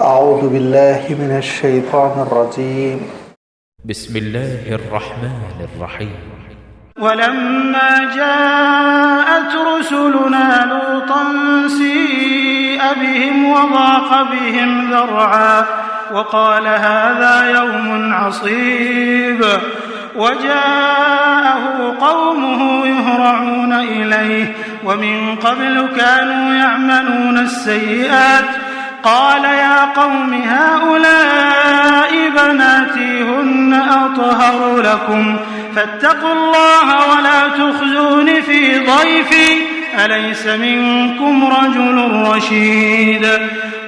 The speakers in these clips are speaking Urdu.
اعوذ باللہ من الشیطان الرجیم بسم اللہ الرحمن الرحیم ولما جاءت رسلنا لوطا سيء بهم وضاق بهم ذرعا وقال هذا يوم عصيب وجاءه قومه يهرعون إليه ومن قبل كانوا يعملون السيئات قال يا قوم هؤلاء بناتي هن أطهر لكم فاتقوا الله ولا تخزون في ضيفي أليس منكم رجل رشيد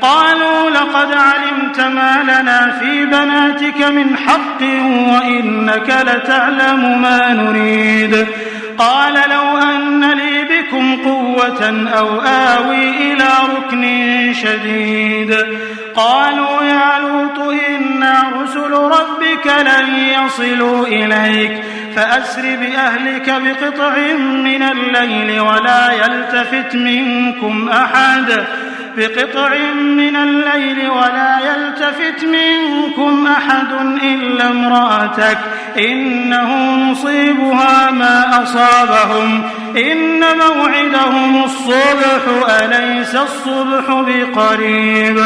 قالوا لقد علمت ما لنا في بناتك من حق وإنك لتعلم ما نريد قال لو أن لي بكم قوة أو آوي إلى ركن شديد قالوا يا لوط إنا رسل ربك لن يصلوا إليك فأسر بأهلك بقطع من الليل ولا يلتفت منكم أحد إلا امرأتك إنه مصيبها ما أصابهم إن موعدهم الصبح أليس الصبح بقريب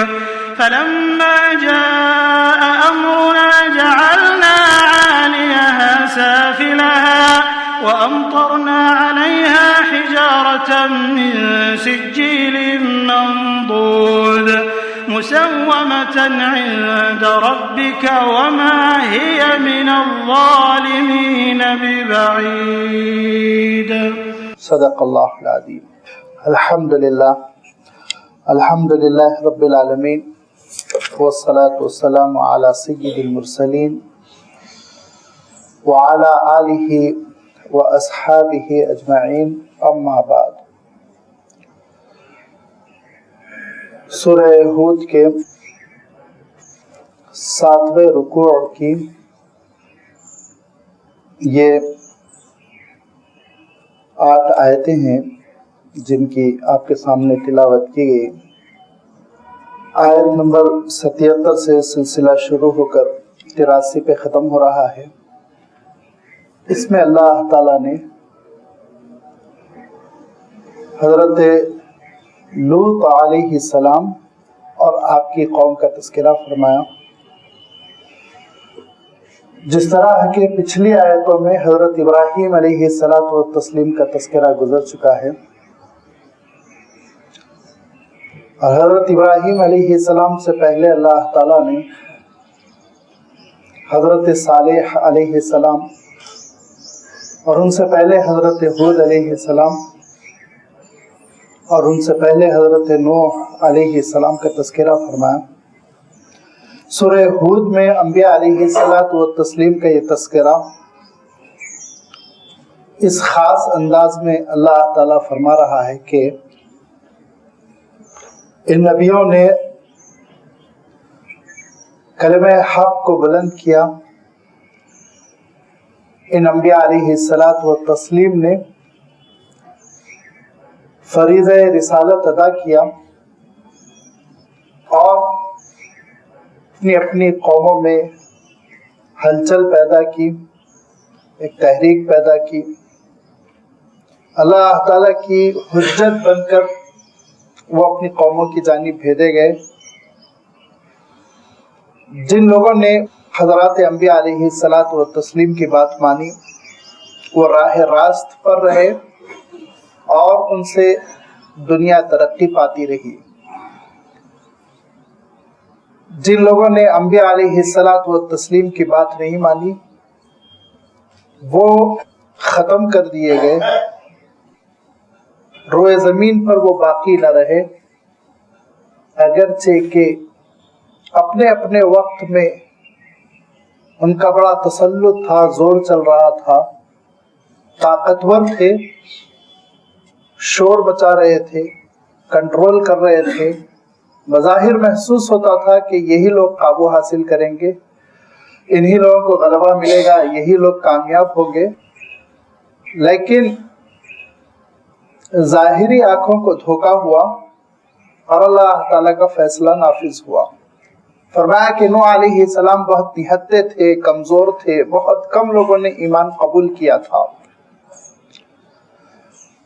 فلما جاء أمرنا جعلنا عاليها سافلها وأمطرنا عليها حجارة من سجيل منضود مسومة عند ربك وما هي من الظالمين ببعيد. صدق اللہ العظیم. الحمد للہ رب العالمین والصلاة والسلام على سید المرسلین وعلى آلہ واصحابہ اجمعین اما بعد. سورہ ہود کے 7ویں رکوع کی یہ 8 آیتیں ہیں جن کی آپ کے سامنے تلاوت کی گئی. آیت نمبر 77 سے سلسلہ شروع ہو کر 83 پہ ختم ہو رہا ہے. اس میں اللہ تعالیٰ نے حضرت لوط علیہ السلام اور آپ کی قوم کا تذکرہ فرمایا. جس طرح کہ پچھلی آیتوں میں حضرت ابراہیم علیہ السلام کا تذکرہ گزر چکا ہے اور حضرت ابراہیم علیہ السلام سے پہلے اللہ تعالیٰ نے حضرت صالح علیہ السلام اور ان سے پہلے حضرت ہود علیہ السلام اور ان سے پہلے حضرت نوح علیہ السلام کا تذکرہ فرمایا. سورہ ہود میں انبیاء علیہ السلام کا یہ تذکرہ اس خاص انداز میں اللہ تعالیٰ فرما رہا ہے کہ ان نبیوں نے کلمہ حق کو بلند کیا. ان انبیاء علیہ السلام نے فریضہ رسالت ادا کیا اور اپنی قوموں میں ہلچل پیدا کی، ایک تحریک پیدا کی. اللہ تعالیٰ کی حجت بن کر وہ اپنی قوموں کی جانب بھیجے گئے. جن لوگوں نے حضرات انبیاء علیہ السلام کی بات مانی وہ راہ راست پر رہے اور ان سے دنیا ترقی پاتی رہی. جن لوگوں نے انبیاء علیہ السلام کی بات نہیں مانی وہ ختم کر دیے گئے، روئے زمین پر وہ باقی نہ رہے، اگرچہ کہ اپنے اپنے وقت میں ان کا بڑا تسلط تھا، زور چل رہا تھا، طاقتور تھے، شور مچا رہے تھے، کنٹرول کر رہے تھے. بظاہر محسوس ہوتا تھا کہ یہی لوگ قابو حاصل کریں گے، انہی لوگوں کو غلبہ ملے گا، یہی لوگ کامیاب ہوں گے. لیکن ظاہری آنکھوں کو دھوکا ہوا اور اللہ تعالیٰ کا فیصلہ نافذ ہوا. فرمایا کہ نوح علیہ السلام بہت نہتے تھے، کمزور تھے، بہت کم لوگوں نے ایمان قبول کیا تھا۔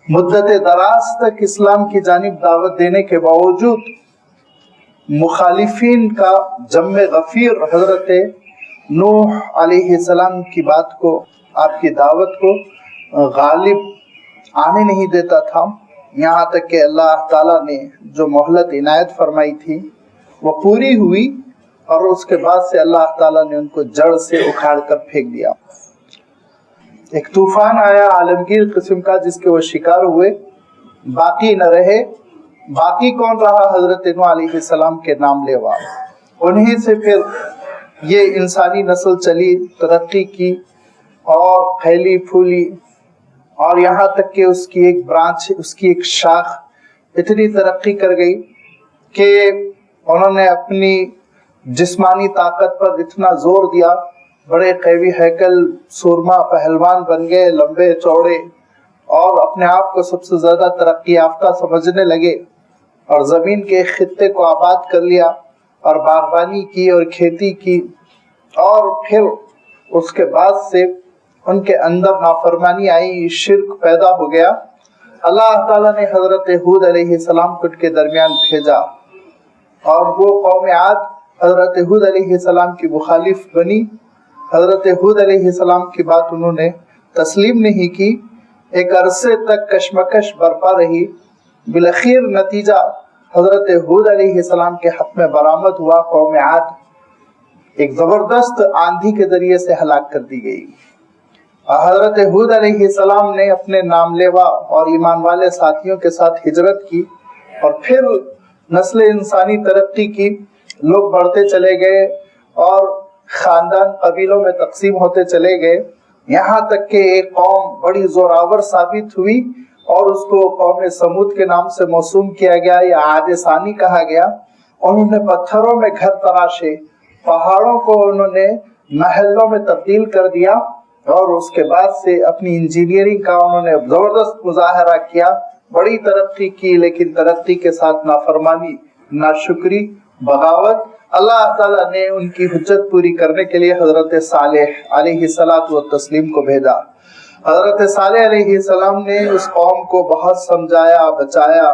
مدت دراز تک اسلام کی جانب دعوت دینے کے باوجود مخالفین کا جم غفیر حضرت نوح علیہ السلام کی بات کو، آپ کی دعوت کو غالب آنے نہیں دیتا تھا، یہاں تک کہ اللہ تعالیٰ نے جو مہلت عنایت فرمائی تھی وہ پوری ہوئی، اور اس کے بعد سے اللہ تعالیٰ نے ان کو جڑ سے اکھاڑ کر پھینک دیا۔ ایک طوفان آیا عالمگیر قسم کا جس کے وہ شکار ہوئے، باقی نہ رہے۔ باقی کون رہا؟ حضرت نوح علیہ السلام کے نام لیوا۔ انہی سے پھر یہ انسانی نسل چلی، ترقی کی اور پھیلی پھولی، اور یہاں تک کہ اس کی ایک برانچ، اس کی ایک شاخ اتنی ترقی کر گئی کہ انہوں نے اپنی جسمانی طاقت پر اتنا زور دیا، بڑے قوی ہیکل، سورما پہلوان بن گئے، لمبے چوڑے، اور اپنے آپ کو سب سے زیادہ ترقی یافتہ سمجھنے لگے، اور زمین کے خطے کو آباد کر لیا، اور باغبانی کی اور کھیتی کی، اور پھر اس کے بعد سے ان کے اندر نافرمانی آئی، شرک پیدا ہو گیا۔ اللہ تعالیٰ نے حضرت ہود علیہ السلام کو ان کے درمیان بھیجا، اور وہ قوم عاد حضرت ہود علیہ السلام کی مخالف بنی۔ حضرت ہود علیہ السلام کی بات انہوں نے تسلیم نہیں کی، ایک عرصے تک کشمکش برپا رہی، بالآخر نتیجہ حضرت ہود علیہ السلام کے حق میں برآمد ہوا۔ قوم عاد ایک زبردست آندھی کے ذریعے سے ہلاک کر دی گئی۔ حضرت ہود علیہ السلام نے اپنے نام لیوا اور ایمان والے ساتھیوں کے ساتھ ہجرت کی، اور پھر نسل انسانی ترقی کی، لوگ بڑھتے چلے گئے اور خاندان قبیلوں میں تقسیم ہوتے چلے گئے، یہاں تک کہ ایک قوم بڑی زوراور ثابت ہوئی، اور اس کو قوم سمود کے نام سے موسوم کیا گیا یا عاد ثانی کہا گیا۔ انہوں نے پتھروں میں گھر تراشے، پہاڑوں کو انہوں نے محلوں میں تبدیل کر دیا، اور اس کے بعد سے اپنی انجینئرنگ کا انہوں نے زبردست مظاہرہ کیا، بڑی ترقی کی، لیکن ترقی کے ساتھ نافرمانی، ناشکری، بغاوت۔ اللہ تعالیٰ نے ان کی حجت پوری کرنے کے لیے حضرت صالح علیہ السلام کو بھیجا۔ حضرت صالح علیہ السلام نے اس قوم کو بہت سمجھایا، بچایا،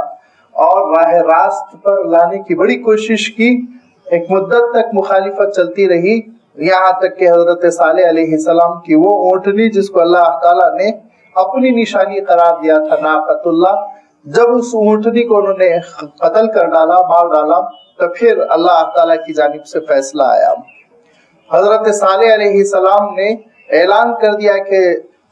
اور راہ راست پر لانے کی بڑی کوشش کی۔ ایک مدت تک مخالفت چلتی رہی، یہاں تک کہ حضرت صالح علیہ السلام کی وہ اونٹنی جس کو اللہ تعالیٰ نے اپنی نشانی قرار دیا تھا، ناقۃ اللہ، جب اس اونٹنی کو انہوں نے قتل کر ڈالا، مار ڈالا، تو پھر اللہ تعالیٰ کی جانب سے فیصلہ آیا۔ حضرت صالح علیہ السلام نے اعلان کر دیا کہ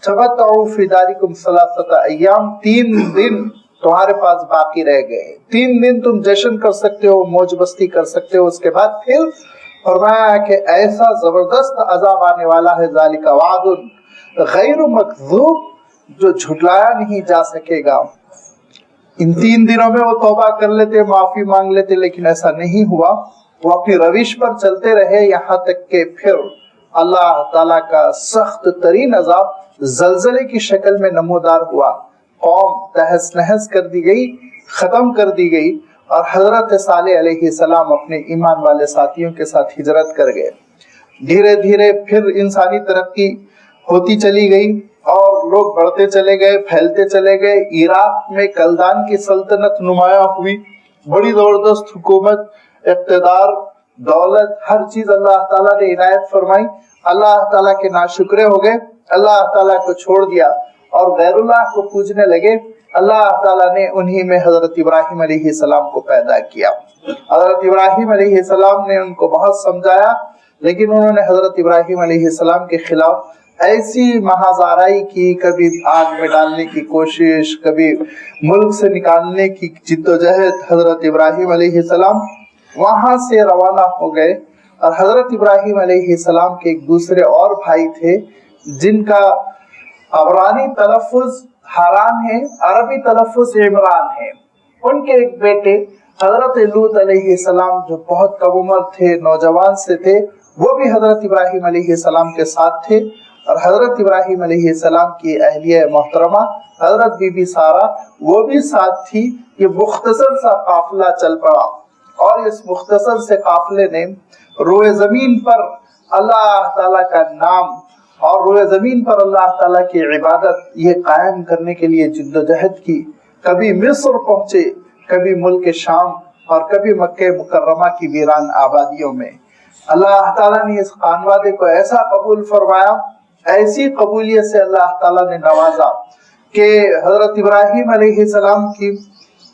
تمتعوا فی دارکم ثلاثۃ ایام، 3 دن تمہارے پاس باقی رہ گئے، 3 دن تم جشن کر سکتے ہو، موج مستی کر سکتے ہو۔ اس کے بعد پھر فرمایا کہ ایسا زبردست عذاب آنے والا ہے، ذالک وعد غیر مکذوب، جو جھٹلایا نہیں جا سکے گا۔ ان 3 دنوں میں وہ توبہ کر لیتے، معافی مانگ لیتے، لیکن ایسا نہیں ہوا۔ وہ اپنی روش پر چلتے رہے، یہاں تک کہ پھر اللہ تعالیٰ کا سخت ترین عذاب زلزلے کی شکل میں نمودار ہوا، قوم تہس نہس کر دی گئی، ختم کر دی گئی، اور حضرت صالح علیہ السلام اپنے ایمان والے ساتھیوں کے ساتھ ہجرت کر گئے۔ دھیرے دھیرے پھر انسانی ترقی ہوتی چلی گئی، اور لوگ بڑھتے چلے گئے، پھیلتے چلے گئے۔ عراق میں کلدان کی سلطنت نمایاں ہوئی، بڑی زبردست حکومت، اقتدار، دولت، ہر چیز اللہ تعالیٰ نے عنایت فرمائی۔ اللہ تعالیٰ کے ناشکرے ہو گئے، اللہ تعالیٰ کو چھوڑ دیا اور غیر اللہ کو پوجنے لگے۔ اللہ تعالیٰ نے انہی میں حضرت ابراہیم علیہ السلام کو پیدا کیا۔ حضرت ابراہیم علیہ السلام نے ان کو بہت سمجھایا، لیکن انہوں نے حضرت ابراہیم علیہ السلام کے خلاف ایسی محاذ آرائی کی، کبھی آگ میں ڈالنے کی کوشش، کبھی ملک سے نکالنے کی جدوجہد۔ حضرت ابراہیم علیہ السلام وہاں سے روانہ ہو گئے، اور حضرت ابراہیم علیہ السلام کے ایک دوسرے اور بھائی تھے جن کا عبرانی تلفظ حاران ہے، عربی تلفظ عمران ہے۔ ان کے ایک بیٹے حضرت لوط علیہ السلام جو بہت کم عمر تھے، نوجوان سے تھے، وہ بھی حضرت ابراہیم علیہ السلام کے ساتھ تھے، اور حضرت ابراہیم علیہ السلام کی اہلیہ محترمہ حضرت بی بی سارہ وہ بھی ساتھ تھی۔ یہ مختصر سا قافلہ چل پڑا، اور اس مختصر سے قافلے نے روئے زمین پر اللہ تعالیٰ کا نام اور روئے زمین پر اللہ تعالیٰ کی عبادت یہ قائم کرنے کے لیے جد و جہد کی. کبھی مصر پہنچے، کبھی ملک شام اور کبھی مکہ مکرمہ کی ویران آبادیوں میں. اللہ تعالیٰ نے اس خانوادے کو ایسا قبول فرمایا، ایسی قبولیت سے اللہ تعالیٰ نے نوازا کہ حضرت ابراہیم علیہ السلام کی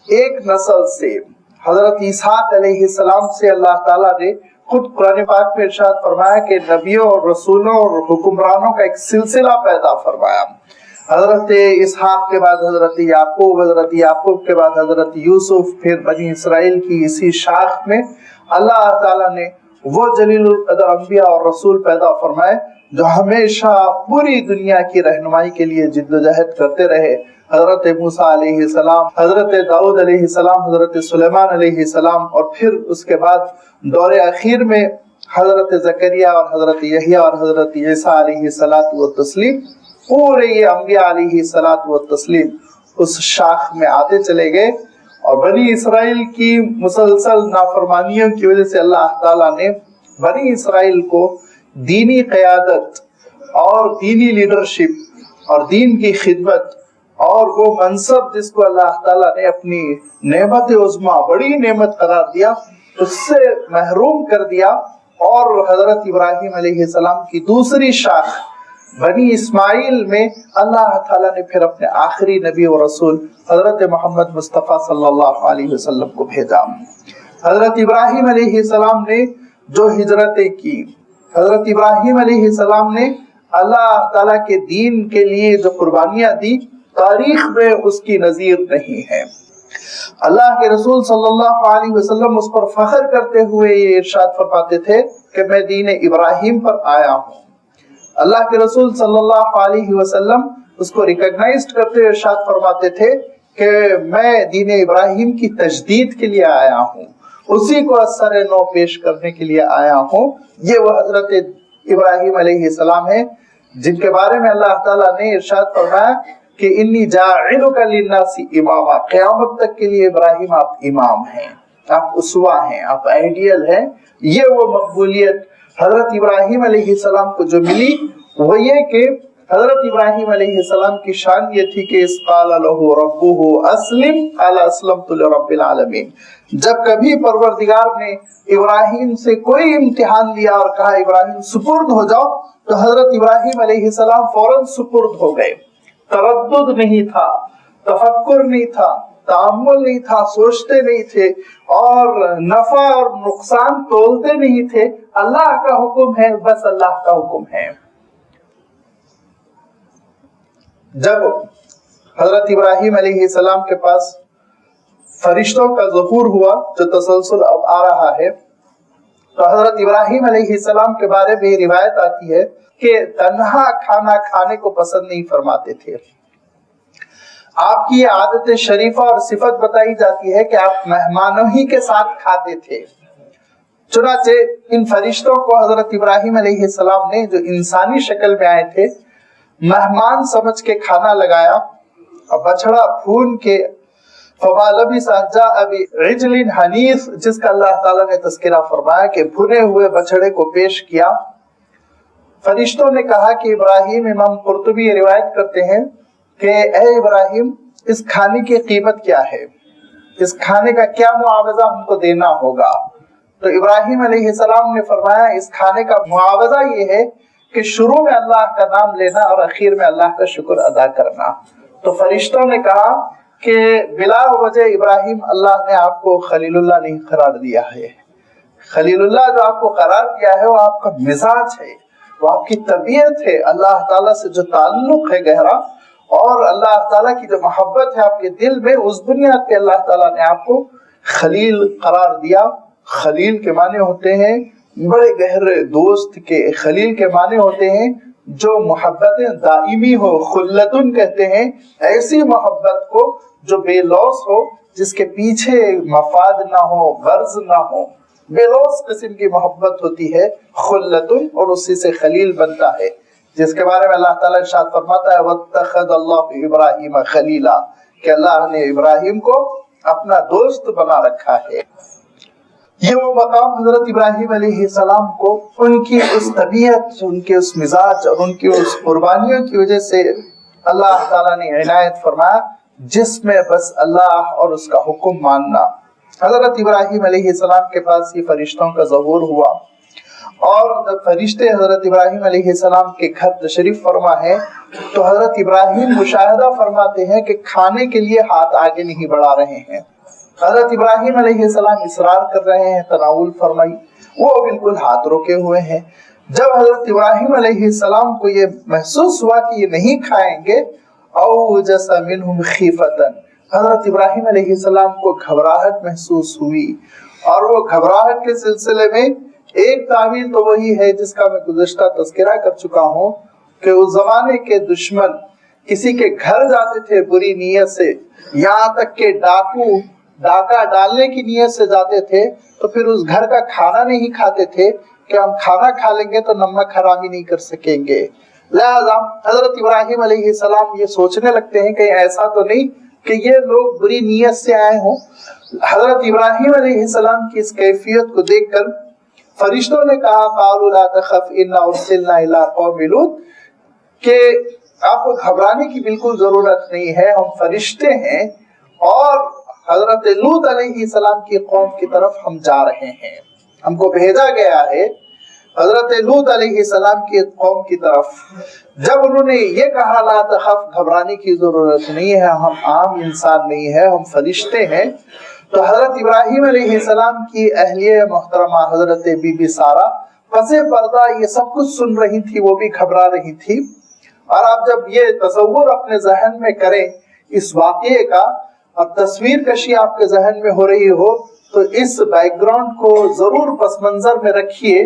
ایک نسل سے حضرت اسحاق علیہ السلام سے اللہ تعالیٰ نے خود قرآن پاک میں ارشاد فرمایا کہ نبیوں اور رسولوں اور حکمرانوں کا ایک سلسلہ پیدا فرمایا. حضرت اسحاق کے بعد حضرت یعقوب، حضرت یعقوب کے بعد حضرت یوسف، پھر بنی اسرائیل کی اسی شاخ میں اللہ تعالیٰ نے وہ جلیل القدر انبیاء اور رسول پیدا فرمائے جو ہمیشہ پوری دنیا کی رہنمائی کے لیے جد و جہد کرتے رہے. حضرت موسیٰ علیہ السلام، حضرت داؤد علیہ السلام، حضرت سلیمان علیہ السلام، اور پھر اس کے بعد دور اخیر میں حضرت زکریا اور حضرت یحییٰ اور حضرت عیسیٰ علیہ الصلاۃ والتسلیم. پورے یہ انبیاء علیہ الصلاۃ والتسلیم اس شاخ میں آتے چلے گئے، اور بنی اسرائیل کی مسلسل نافرمانیوں کی وجہ سے اللہ تعالیٰ نے بنی اسرائیل کو دینی قیادت اور دینی لیڈرشپ اور دین کی خدمت اور وہ منصب جس کو اللہ تعالیٰ نے اپنی نعمت عظمیٰ، بڑی نعمت قرار دیا، اس سے محروم کر دیا. اور حضرت ابراہیم علیہ السلام کی دوسری شاخ بنی اسماعیل میں اللہ تعالیٰ نے پھر اپنے آخری نبی و رسول حضرت محمد مصطفیٰ صلی اللہ علیہ وسلم کو بھیجا. حضرت ابراہیم علیہ السلام نے جو ہجرتیں کی، حضرت ابراہیم علیہ السلام نے اللہ تعالیٰ کے دین کے لیے جو قربانیاں دی، تاریخ میں اس کی نظیر نہیں ہے. اللہ کے رسول صلی اللہ علیہ وسلم اس پر فخر کرتے ہوئے یہ ارشاد فرماتے تھے کہ میں دین ابراہیم پر آیا ہوں. اللہ کے رسول صلی اللہ علیہ وسلم اس کو ریکگنائزڈ کرتے ہوئے ارشاد فرماتے تھے کہ میں دین ابراہیم کی تجدید کے لیے آیا ہوں، اسی کو اثر نو پیش کرنے کے لیے آیا ہوں. یہ وہ حضرت ابراہیم علیہ السلام ہیں جن کے بارے میں اللہ تعالیٰ نے ارشاد فرمایا کہ انی جاعلک للناس اماما. قیامت تک کے لیے ابراہیم آپ امام ہیں، آپ اسوہ ہیں، آپ آئیڈیل ہیں. یہ وہ مقبولیت حضرت ابراہیم علیہ السلام کو جو ملی وہ یہ کہ حضرت ابراہیم علیہ السلام کی شان یہ تھی کہ اس قال لہ ربہ اسلم قال اسلمت لرب العالمین. جب کبھی پروردگار نے ابراہیم سے کوئی امتحان لیا اور کہا ابراہیم سپرد ہو جاؤ، تو حضرت ابراہیم علیہ السلام فوراً سپرد ہو گئے. تردد نہیں تھا، تفکر نہیں تھا، تأمل نہیں تھا، سوچتے نہیں تھے اور نفع اور نقصان تولتے نہیں تھے. اللہ کا حکم ہے، بس اللہ کا حکم ہے. جب حضرت ابراہیم علیہ السلام کے پاس فرشتوں کا ظہور ہوا جو تسلسل اب آ رہا ہے، تو حضرت ابراہیم علیہ السلام کے بارے میں روایت آتی ہے کہ تنہا کھانا کھانے کو پسند نہیں فرماتے تھے. آپ کی عادت شریفہ اور صفت بتائی جاتی ہے کہ آپ مہمانوں ہی کے ساتھ کھاتے تھے. چنانچہ ان فرشتوں کو حضرت ابراہیم علیہ السلام نے جو انسانی شکل میں آئے تھے مہمان سمجھ کے کھانا لگایا اور بچڑا بھون کے فما لبث ان جاء بعجل حنیذ، جس کا اللہ تعالیٰ نے تذکرہ فرمایا کہ بھنے ہوئے بچڑے کو پیش کیا. فرشتوں نے کہا کہ ابراہیم، امام قرطبی روایت کرتے ہیں کہ اے ابراہیم اس کھانے کی قیمت کیا ہے، اس کھانے کا کیا معاوضہ ہم کو دینا ہوگا. تو ابراہیم علیہ السلام نے فرمایا اس کھانے کا معاوضہ یہ ہے کہ شروع میں اللہ کا نام لینا اور اخیر میں اللہ کا شکر ادا کرنا. تو فرشتوں نے کہا کہ بلا وجہ ابراہیم اللہ نے آپ کو خلیل اللہ نہیں قرار دیا ہے. خلیل اللہ جو آپ کو قرار دیا ہے وہ آپ کا مزاج ہے، وہ آپ کی طبیعت ہے. اللہ تعالیٰ سے جو تعلق ہے گہرا اور اللہ تعالیٰ کی جو محبت ہے آپ کے دل میں، اس بنیاد پہ اللہ تعالیٰ نے آپ کو خلیل قرار دیا. خلیل کے معنی ہوتے ہیں بڑے گہرے دوست کے، خلیل کے معنی ہوتے ہیں جو محبتیں دائمی ہو. خلتن کہتے ہیں ایسی محبت کو جو بے لوث ہو، جس کے پیچھے مفاد نہ ہو، غرض نہ ہو. بے لوث قسم کی محبت ہوتی ہے خلتن، اور اسی سے خلیل بنتا ہے، جس کے بارے میں اللہ تعالیٰ ارشاد فرماتا ہے واتخذ اللہ ابراہیم خلیلا، کہ اللہ نے ابراہیم کو اپنا دوست بنا رکھا ہے. یہ وہ مقام حضرت ابراہیم علیہ السلام کو ان کی اس طبیعت، ان کے اس مزاج اور ان کی اس قربانیوں کی وجہ سے اللہ تعالیٰ نے عنایت فرمایا، جس میں بس اللہ اور اس کا حکم ماننا۔ حضرت ابراہیم علیہ السلام کے پاس یہ فرشتوں کا ظہور ہوا، اور جب فرشتے حضرت ابراہیم علیہ السلام کے گھر تشریف فرما ہے تو حضرت ابراہیم مشاہدہ فرماتے ہیں کہ کھانے کے لیے ہاتھ آگے نہیں بڑھا رہے ہیں۔ حضرت ابراہیم علیہ السلام اصرار کر رہے ہیں تناول فرمائی، وہ بالکل ہاتھ روکے ہوئے ہیں۔ جب حضرت ابراہیم علیہ السلام کو یہ محسوس ہوا کہ یہ نہیں کھائیں گے، اوجس منہم خیفتن، حضرت ابراہیم علیہ السلام کو گھبراہٹ محسوس ہوئی، اور وہ گھبراہٹ کے سلسلے میں ایک تعویل تو وہی ہے جس کا میں گزشتہ تذکرہ کر چکا ہوں کہ اس زمانے کے دشمن کسی کے گھر جاتے تھے بری نیت سے، یہاں تک کہ ڈاکہ ڈالنے کی نیت سے جاتے تھے، تو پھر اس گھر کا کھانا نہیں کھاتے تھے کہ ہم کھانا کھا لیں گے تو نمک حرامی نہیں کر سکیں گے۔ لہذا حضرت ابراہیم علیہ السلام یہ سوچنے لگتے ہیں کہ ایسا تو نہیں کہ یہ لوگ بری نیت سے آئے ہوں۔ حضرت ابراہیم علیہ السلام کی اس کیفیت کو دیکھ کر فرشتوں نے کہا قالوا لا تخف انا ارسلنا الى قوم لوط، کہ آپ کو گھبرانے کی بالکل ضرورت نہیں ہے، ہم فرشتے ہیں اور حضرت لوط علیہ السلام کی قوم کی طرف ہم جا رہے ہیں، ہم کو بھیجا گیا ہے حضرت لوط علیہ السلام کی قوم کی طرف۔ جب انہوں نے یہ کہا لا تخف، گھبرانے کی ضرورت نہیں ہے، ہم عام انسان نہیں ہے، ہم فرشتے ہیں، تو حضرت ابراہیم علیہ السلام کی اہلیہ محترمہ حضرت بی بی سارہ پس پردہ یہ سب کچھ سن رہی تھی، وہ بھی گھبرا رہی تھی۔ اور آپ جب یہ تصور اپنے ذہن میں کریں اس واقعے کا، اور تصویر کشی آپ کے ذہن میں ہو رہی ہو، تو اس بیک گراؤنڈ کو ضرور پس منظر میں رکھیے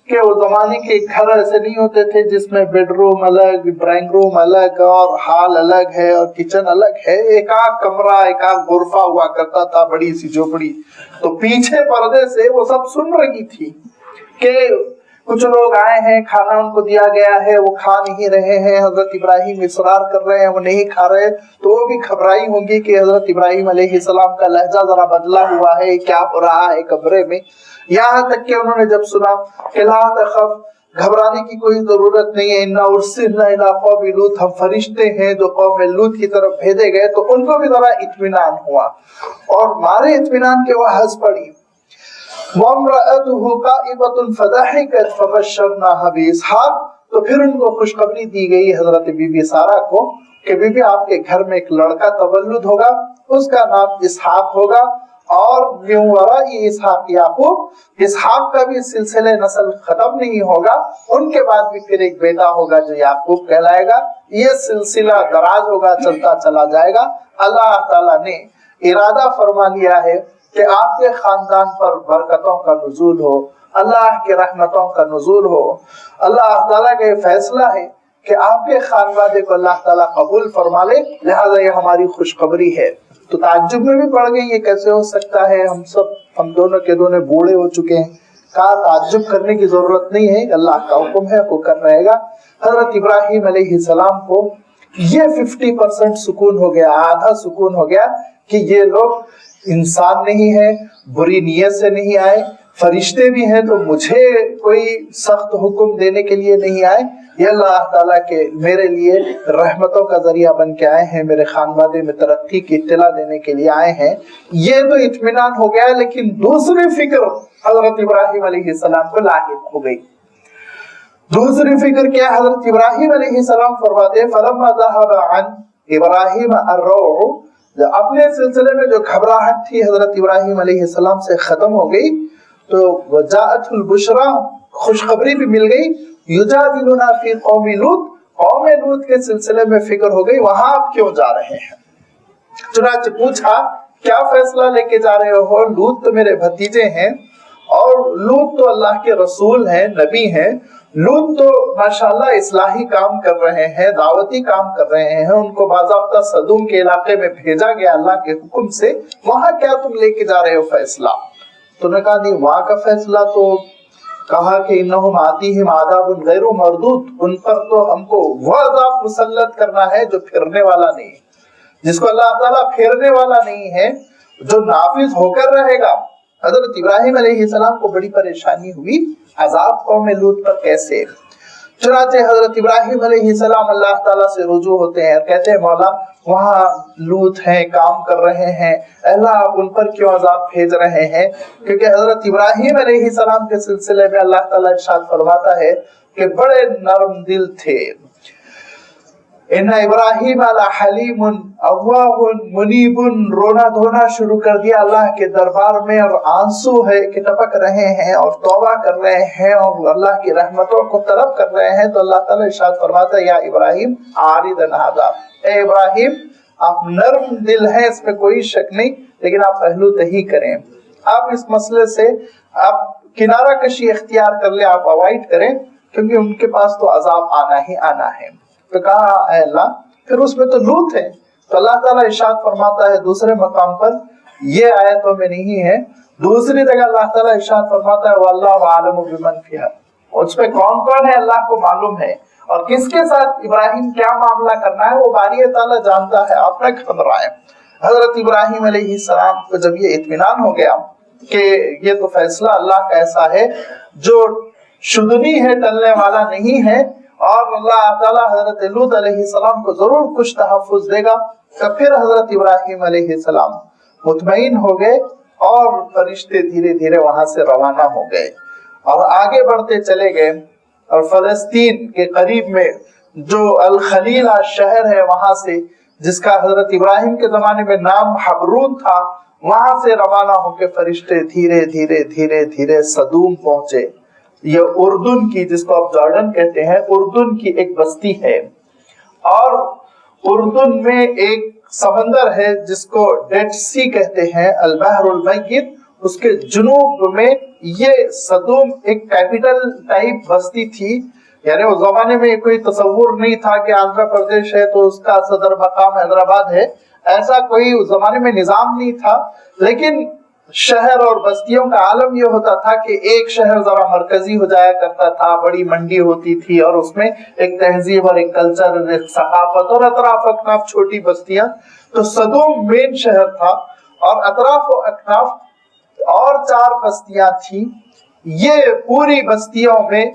کہ وہ زمانے کے گھر ایسے نہیں ہوتے تھے جس میں بیڈ روم الگ، ڈرائنگ روم الگ، اور ہال الگ ہے اور کچن الگ ہے، ایک آدھ کمرہ، ایک آدھ غرفہ ہوا کرتا تھا، بڑی سی جھوپڑی۔ تو پیچھے پردے سے وہ سب سن رہی تھی کہ کچھ لوگ آئے ہیں، کھانا ان کو دیا گیا ہے، وہ کھا نہیں رہے ہیں، حضرت ابراہیم اصرار کر رہے ہیں وہ نہیں کھا رہے، تو وہ بھی گھبرائی ہوں گی کہ حضرت ابراہیم علیہ السلام کا لہجہ ذرا بدلا ہوا ہے، کیا ہو رہا ہے کمرے میں۔ یہاں تک کہ انہوں نے جب سنا کہ لا تخف، گھبرانے کی کوئی ضرورت نہیں ہے، انا ارسلنا الی قوم لوط، ہم فرشتے ہیں جو قوم لوط کی طرف بھیجے گئے، تو ان کو بھی ذرا اطمینان ہوا، اور مارے اطمینان کے وہ ہنس پڑی۔ وامرأته قائمة فضحكت فبشرناها بإسحاق، تو پھر ان کو خوشخبری دی گئی حضرت بی بی سارہ کو کہ بی بی آپ کے گھر میں ایک لڑکا تولد ہوگا، اس کا نام اسحاق ہوگا، اور من وراء اسحاق یعقوب، اسحاق کا بھی سلسلہ نسل ختم نہیں ہوگا، ان کے بعد بھی پھر ایک بیٹا ہوگا جو یعقوب کہلائے گا، یہ سلسلہ دراز ہوگا، چلتا چلا جائے گا۔ اللہ تعالیٰ نے ارادہ فرما لیا ہے کہ آپ کے خاندان پر برکتوں کا نزول ہو، اللہ کے رحمتوں کا نزول ہو۔ اللہ تعالیٰ کا یہ فیصلہ ہے کہ آپ کے خاندان کو اللہ تعالیٰ قبول فرما لے، لہذا یہ ہماری خوشخبری ہے۔ تو تعجب میں بھی پڑ گئی، یہ کیسے ہو سکتا ہے، ہم دونوں کے دونوں بوڑھے ہو چکے ہیں۔ کہا تعجب کرنے کی ضرورت نہیں ہے، اللہ کا حکم ہے، وہ کر رہے گا۔ حضرت ابراہیم علیہ السلام کو یہ 50% سکون ہو گیا، آدھا سکون ہو گیا کہ یہ لوگ انسان نہیں ہے، بری نیت سے نہیں آئے، فرشتے بھی ہیں تو مجھے کوئی سخت حکم دینے کے لیے نہیں آئے، یہ اللہ تعالیٰ کے میرے لیے رحمتوں کا ذریعہ بن کے آئے ہیں، میرے خاندان میں ترقی کی اطلاع دینے کے لیے آئے ہیں۔ یہ تو اطمینان ہو گیا، لیکن دوسری فکر حضرت ابراہیم علیہ السلام کو لاحق ہو گئی۔ دوسری فکر کیا؟ حضرت ابراہیم علیہ السلام فرماتے فلما ذهب عن ابراہیم الروع، اپنے سلسلے میں جو گھبراہٹ تھی حضرت ابراہیم علیہ السلام سے ختم ہو گئی، تو وجاءت البشرا، خوشخبری بھی مل گئی، یجادلنا فی قوم لوط، قوم لوط کے سلسلے میں فکر ہو گئی، وہاں آپ کیوں جا رہے ہیں؟ چنانچہ پوچھا کیا فیصلہ لے کے جا رہے ہو؟ لوط تو میرے بھتیجے ہیں، اور لوط تو اللہ کے رسول ہیں، نبی ہیں، لوط تو ماشاءاللہ اصلاحی کام کر رہے ہیں، دعوتی کام کر رہے ہیں، ان کو باضابطہ صدوم کے علاقے میں بھیجا گیا اللہ کے حکم سے، وہاں کیا تم لے کے جا رہے ہو فیصلہ؟ تو نے کہا نہیں، وہاں کا فیصلہ تو کہا کہ انہم آتیہم عذاب غیر مردود، ان پر تو ہم کو وہ عذاب مسلط کرنا ہے جو پھرنے والا نہیں، جس کو اللہ تعالیٰ پھیرنے والا نہیں ہے، جو نافذ ہو کر رہے گا۔ حضرت ابراہیم علیہ السلام کو بڑی پریشانی ہوئی عذاب قوم لوط پر کیسے. چنانچہ حضرت ابراہیم علیہ السلام اللہ تعالیٰ سے رجوع ہوتے ہیں اور کہتے ہیں مولا وہاں لوط ہیں کام کر رہے ہیں، اللہ آپ ان پر کیوں عذاب بھیج رہے ہیں؟ کیونکہ حضرت ابراہیم علیہ السلام کے سلسلے میں اللہ تعالیٰ ارشاد فرماتا ہے کہ بڑے نرم دل تھے. ان ابراہیم لحلیم اواہ منیب، رونا دھونا شروع کر دیا اللہ کے دربار میں اور آنسو ہے کہ ٹپک رہے ہیں اور توبہ کر رہے ہیں اور اللہ کی رحمتوں کو طلب کر رہے ہیں. تو اللہ تعالیٰ ارشاد فرماتا ہے یا ابراہیم اعرض عن ھذا، اے ابراہیم آپ نرم دل ہیں اس میں کوئی شک نہیں، لیکن آپ پہلو تہی کریں، آپ اس مسئلے سے آپ کنارہ کشی اختیار کر لیں، آپ اوائڈ کریں کیونکہ ان کے پاس تو عذاب آنا ہی آنا ہے. تو کہا اے اللہ پھر اس میں تو لوط ہے. تو اللہ تعالیٰ ارشاد فرماتا ہے دوسرے مقام پر، یہ آیتوں میں نہیں ہے، دوسری جگہ اللہ تعالیٰ ارشاد فرماتا ہے واللہ اعلم بمن فیہا، اس پہ کون کون ہے اللہ کو معلوم ہے، اور کس کے ساتھ ابراہیم کیا معاملہ کرنا ہے وہ باری تعالیٰ جانتا ہے، آپ نہ گھبرائیں. حضرت ابراہیم علیہ السلام کو جب یہ اطمینان ہو گیا کہ یہ تو فیصلہ اللہ کا ایسا ہے جو شدنی ہے، ٹلنے والا نہیں ہے، اور اللہ تعالیٰ حضرت لوط علیہ السلام کو ضرور کچھ تحفظ دے گا، تو پھر حضرت ابراہیم علیہ السلام مطمئن ہو گئے اور فرشتے دھیرے دھیرے وہاں سے روانہ ہو گئے اور آگے بڑھتے چلے گئے. اور فلسطین کے قریب میں جو الخلیل شہر ہے وہاں سے، جس کا حضرت ابراہیم کے زمانے میں نام حبرون تھا، وہاں سے روانہ ہو کے فرشتے دھیرے دھیرے دھیرے دھیرے صدوم پہنچے. یہ اردن کی، جس کو آپ جارڈن کہتے ہیں، اردن کی ایک بستی ہے، اور اردن میں ایک سمندر ہے جس کو ڈیڈ سی کہتے ہیں، البحر المیت، اس کے جنوب میں یہ صدوم ایک کیپٹل ٹائپ بستی تھی. یعنی اس زمانے میں کوئی تصور نہیں تھا کہ آندھرا پردیش ہے تو اس کا صدر مقام حیدرآباد ہے، ایسا کوئی اس زمانے میں نظام نہیں تھا. لیکن شہر اور بستیوں کا عالم یہ ہوتا تھا کہ ایک شہر ذرا مرکزی ہو جایا کرتا تھا، بڑی منڈی ہوتی تھی اور اس میں ایک تہذیب اور ایک کلچر، ایک ثقافت، اور اطراف اکناف چھوٹی بستیاں. تو صدوم مین شہر تھا اور اطراف و اکناف اور 4 بستیاں تھیں. یہ پوری بستیوں میں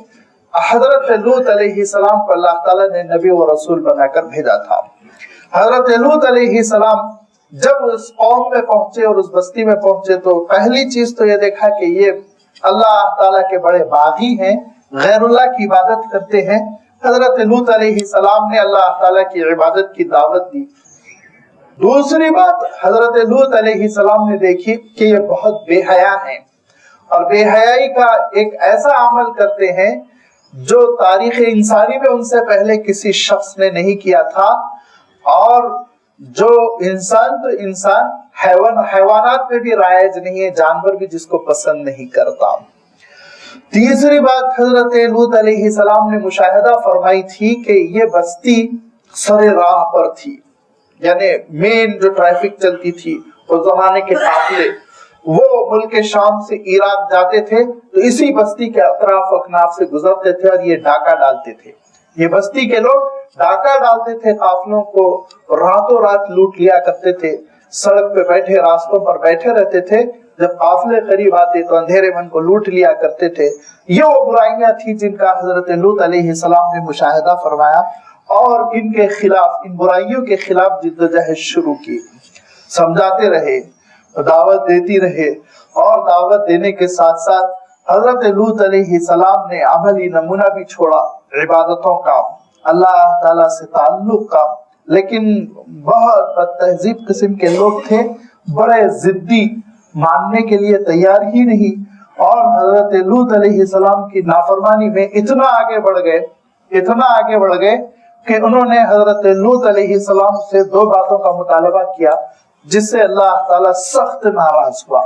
حضرت لوط علیہ السلام کو اللہ تعالیٰ نے نبی و رسول بنا کر بھیجا تھا. حضرت لوط علیہ السلام جب اس قوم میں پہنچے اور اس بستی میں پہنچے تو پہلی چیز تو یہ دیکھا کہ یہ اللہ تعالیٰ کے بڑے باغی ہیں، غیر اللہ کی عبادت کرتے ہیں. حضرت لوط علیہ السلام نے اللہ تعالیٰ کی عبادت کی دعوت دی. دوسری بات حضرت لوط علیہ السلام نے دیکھی کہ یہ بہت بے حیا ہیں، اور بے حیائی کا ایک ایسا عمل کرتے ہیں جو تاریخ انسانی میں ان سے پہلے کسی شخص نے نہیں کیا تھا، اور جو انسان تو انسان، حیوانات میں بھی رائج نہیں ہے، جانور بھی جس کو پسند نہیں کرتا. تیسری بات حضرت لوط علیہ السلام نے مشاہدہ فرمائی تھی کہ یہ بستی سر راہ پر تھی، یعنی مین جو ٹریفک چلتی تھی اس زمانے کے قافلے وہ ملک شام سے عراق جاتے تھے تو اسی بستی کے اطراف اکناف سے گزرتے تھے اور یہ ڈاکہ ڈالتے تھے. یہ بستی کے لوگ ڈاکہ ڈالتے تھے، قافلوں کو راتوں رات لوٹ لیا کرتے تھے، سڑک پہ بیٹھے، راستوں پر بیٹھے رہتے تھے، جب قافلے قریب آتے تو اندھیرے میں ان کو لوٹ لیا کرتے تھے. یہ وہ برائیاں تھیں جن کا حضرت لوط علیہ السلام نے مشاہدہ فرمایا اور ان کے خلاف، ان برائیوں کے خلاف جدوجہد شروع کی. سمجھاتے رہے، دعوت دیتی رہے، اور دعوت دینے کے ساتھ ساتھ حضرت لوط علیہ السلام نے عملی نمونہ بھی چھوڑا عبادتوں کا، اللہ تعالیٰ سے تعلق کا. لیکن بہت بد تہذیب قسم کے لوگ تھے، بڑے ضدی، ماننے کے لیے تیار ہی نہیں، اور حضرت لوط علیہ السلام کی نافرمانی میں اتنا آگے بڑھ گئے کہ انہوں نے حضرت لوط علیہ السلام سے 2 باتوں کا مطالبہ کیا جس سے اللہ تعالیٰ سخت ناراض ہوا.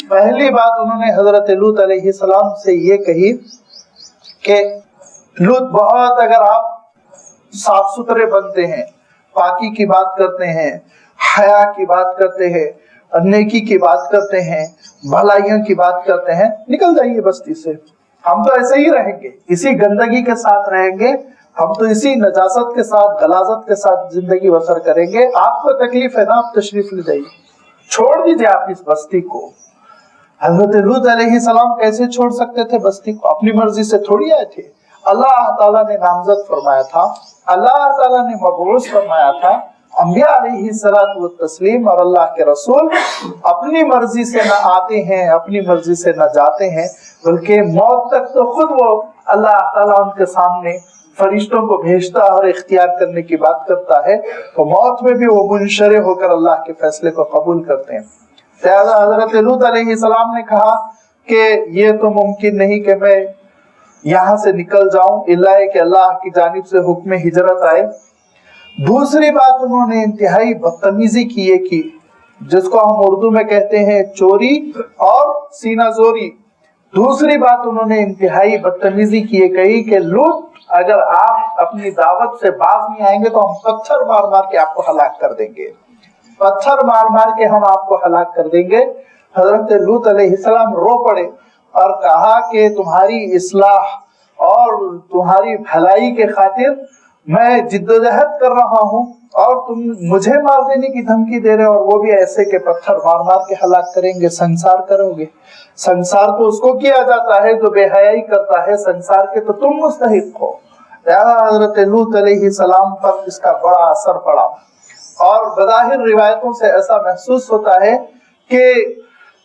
پہلی بات انہوں نے حضرت لوط علیہ السلام سے یہ کہی کہ لوط بہت، اگر آپ صاف ستھرے بنتے ہیں، پاکی کی بات کرتے ہیں، حیا کی بات کرتے ہیں، نیکی کی بات کرتے ہیں، بھلائیوں کی بات کرتے ہیں، نکل جائیے بستی سے. ہم تو ایسے ہی رہیں گے، اسی گندگی کے ساتھ رہیں گے، ہم تو اسی نجاست کے ساتھ، غلاظت کے ساتھ زندگی بسر کریں گے. آپ کو تکلیف ہے نا، آپ تشریف لے جائیے، چھوڑ دیجیے آپ اس بستی کو. حضرت لوط علیہ السلام کیسے چھوڑ سکتے تھے بستی کو؟ اپنی مرضی سے تھوڑی آئے تھے، اللہ تعالیٰ نے نامزد فرمایا تھا، اللہ تعالیٰ نے مبعوث فرمایا تھا۔ انبیاء علیہ الصلوۃ والتسلیم اور اللہ کے رسول اپنی مرضی سے نہ آتے ہیں، اپنی مرضی سے نہ جاتے ہیں، بلکہ موت تک تو خود وہ اللہ تعالیٰ ان کے سامنے فرشتوں کو بھیجتا اور اختیار کرنے کی بات کرتا ہے، تو موت میں بھی وہ منشرح ہو کر اللہ کے فیصلے کو قبول کرتے ہیں۔ لہذا حضرت لوط علیہ السلام نے کہا کہ یہ تو ممکن نہیں کہ میں یہاں سے نکل جاؤں الا کہ اللہ کی جانب سے حکم ہجرت آئے۔ دوسری بات انہوں نے انتہائی بدتمیزی کی جس کو ہم اردو میں کہتے ہیں چوری اور سینہ زوری۔ دوسری بات انہوں نے انتہائی بدتمیزی کہی کہ لوط اگر آپ اپنی دعوت سے باز نہیں آئیں گے تو ہم پتھر مار مار کے آپ کو ہلاک کر دیں گے، پتھر مار مار کے ہم آپ کو ہلاک کر دیں گے۔ حضرت لوط علیہ السلام رو پڑے اور کہا کہ تمہاری اصلاح اور تمہاری بھلائی کے خاطر میں جدوجہد کر رہا ہوں اور تم مجھے مار دینے کی دھمکی دے رہے ہو، اور وہ بھی ایسے کہ پتھر مار مار کے ہلاک کریں گے، سنسار کرو گے۔ سنسار تو اس کو کیا جاتا ہے جو بے حیائی کرتا ہے، سنسار کے تو تم مستحق ہو۔ حضرت لوط علیہ السلام پر اس کا بڑا اثر پڑا، اور بظاہر روایتوں سے ایسا محسوس ہوتا ہے کہ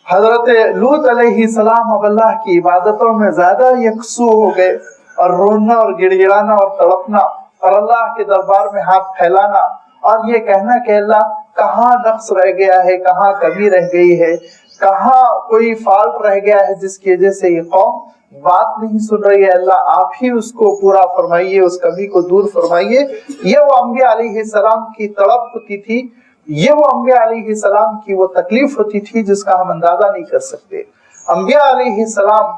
حضرت لوط علیہ السلام اب اللہ کی عبادتوں میں زیادہ یکسو ہو گئے، اور رونا اور گڑ گڑانا اور تڑپنا اور اللہ کے دربار میں ہاتھ پھیلانا اور یہ کہنا کہ اللہ کہاں نقص رہ گیا ہے، کہاں کمی رہ گئی ہے، کہاں کوئی فالٹ رہ گیا ہے جس کی وجہ سے یہ قوم بات نہیں سن رہی ہے، اللہ آپ ہی اس کو پورا فرمائیے، اس کمی کو دور فرمائیے۔ یہ وہ انبیاء علیہ السلام کی تڑپ ہوتی تھی، یہ وہ انبیاء علیہ السلام کی وہ تکلیف ہوتی تھی جس کا ہم اندازہ نہیں کر سکتے۔ انبیاء علیہ السلام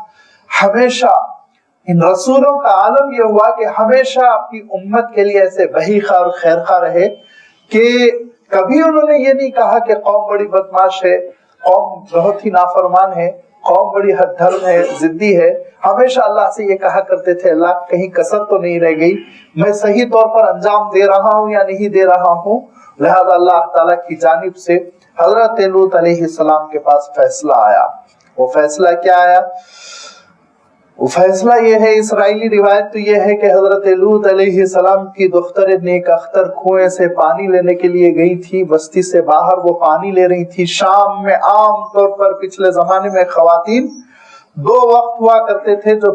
ہمیشہ، ان رسولوں کا عالم یہ ہوا کہ ہمیشہ اپنی امت کے لیے ایسے بہی خواہ اور خیر خواہ رہے کہ کبھی انہوں نے یہ نہیں کہا کہ قوم بڑی بدماش ہے، قوم بہت ہی نافرمان ہے، قوم بڑی حد دھرم ہے، ضدی ہے۔ ہمیشہ اللہ سے یہ کہا کرتے تھے اللہ کہیں کسر تو نہیں رہ گئی، میں صحیح طور پر انجام دے رہا ہوں یا نہیں دے رہا ہوں۔ لہذا اللہ تعالیٰ کی جانب سے حضرت لوط علیہ السلام کے پاس فیصلہ آیا۔ وہ فیصلہ کیا آیا؟ وہ فیصلہ یہ ہے، اسرائیلی روایت تو یہ ہے کہ حضرت لوط علیہ السلام کی دختر نیک اختر کنویں سے پانی لینے کے لیے گئی تھی، بستی سے باہر وہ پانی لے رہی تھی۔ شام میں عام طور پر پچھلے زمانے میں خواتین 2 وقت ہوا کرتے تھے جو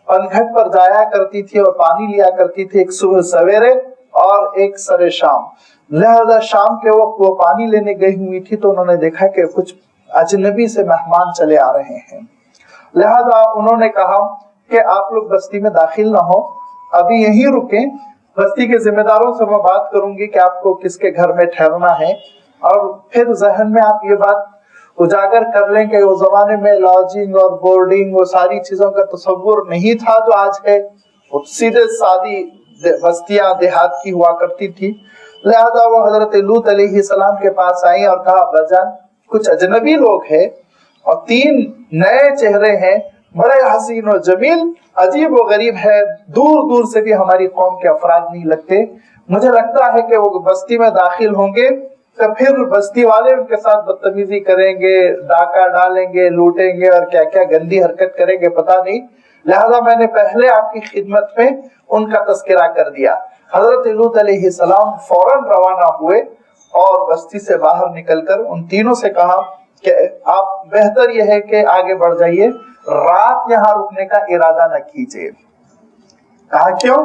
پنگھٹ پر جایا کرتی تھی اور پانی لیا کرتی تھی، ایک صبح سویرے اور ایک سر شام۔ لہذا شام کے وقت وہ پانی لینے گئی ہوئی تھی تو انہوں نے دیکھا کہ کچھ اجنبی سے مہمان چلے آ رہے ہیں، لہذا انہوں نے کہا کہ آپ لوگ بستی میں داخل نہ ہو، ابھی یہیں رکیں، بستی کے ذمہ داروں سے میں بات کروں گی کہ آپ کو کس کے گھر میں ٹھہرنا ہے، اور پھر ذہن میں آپ یہ بات اجاگر کر لیں کہ وہ زمانے میں لاڈجنگ اور بورڈنگ وہ ساری چیزوں کا تصور نہیں تھا جو آج ہے، وہ سیدھے سادی بستیاں دیہات کی ہوا کرتی تھی۔ لہذا وہ حضرت لوط علیہ السلام کے پاس آئیں اور کہا بجان کچھ اجنبی لوگ ہیں اور 3 نئے چہرے ہیں، بڑے حسین و جمیل، عجیب و غریب ہے، دور دور سے بھی ہماری قوم کے افراد نہیں لگتے، مجھے لگتا ہے کہ وہ بستی میں داخل ہوں گے تو پھر بستی والے ان کے ساتھ بدتمیزی کریں گے، ڈاکہ ڈالیں گے، لوٹیں گے اور کیا کیا گندی حرکت کریں گے پتہ نہیں، لہذا میں نے پہلے آپ کی خدمت میں ان کا تذکرہ کر دیا۔ حضرت لوط علیہ السلام فوراً روانہ ہوئے اور بستی سے باہر نکل کر ان تینوں سے کہا کہ آپ بہتر یہ ہے کہ آگے بڑھ جائیے، رات یہاں رکنے کا ارادہ نہ کیجیے۔ کہا کیوں؟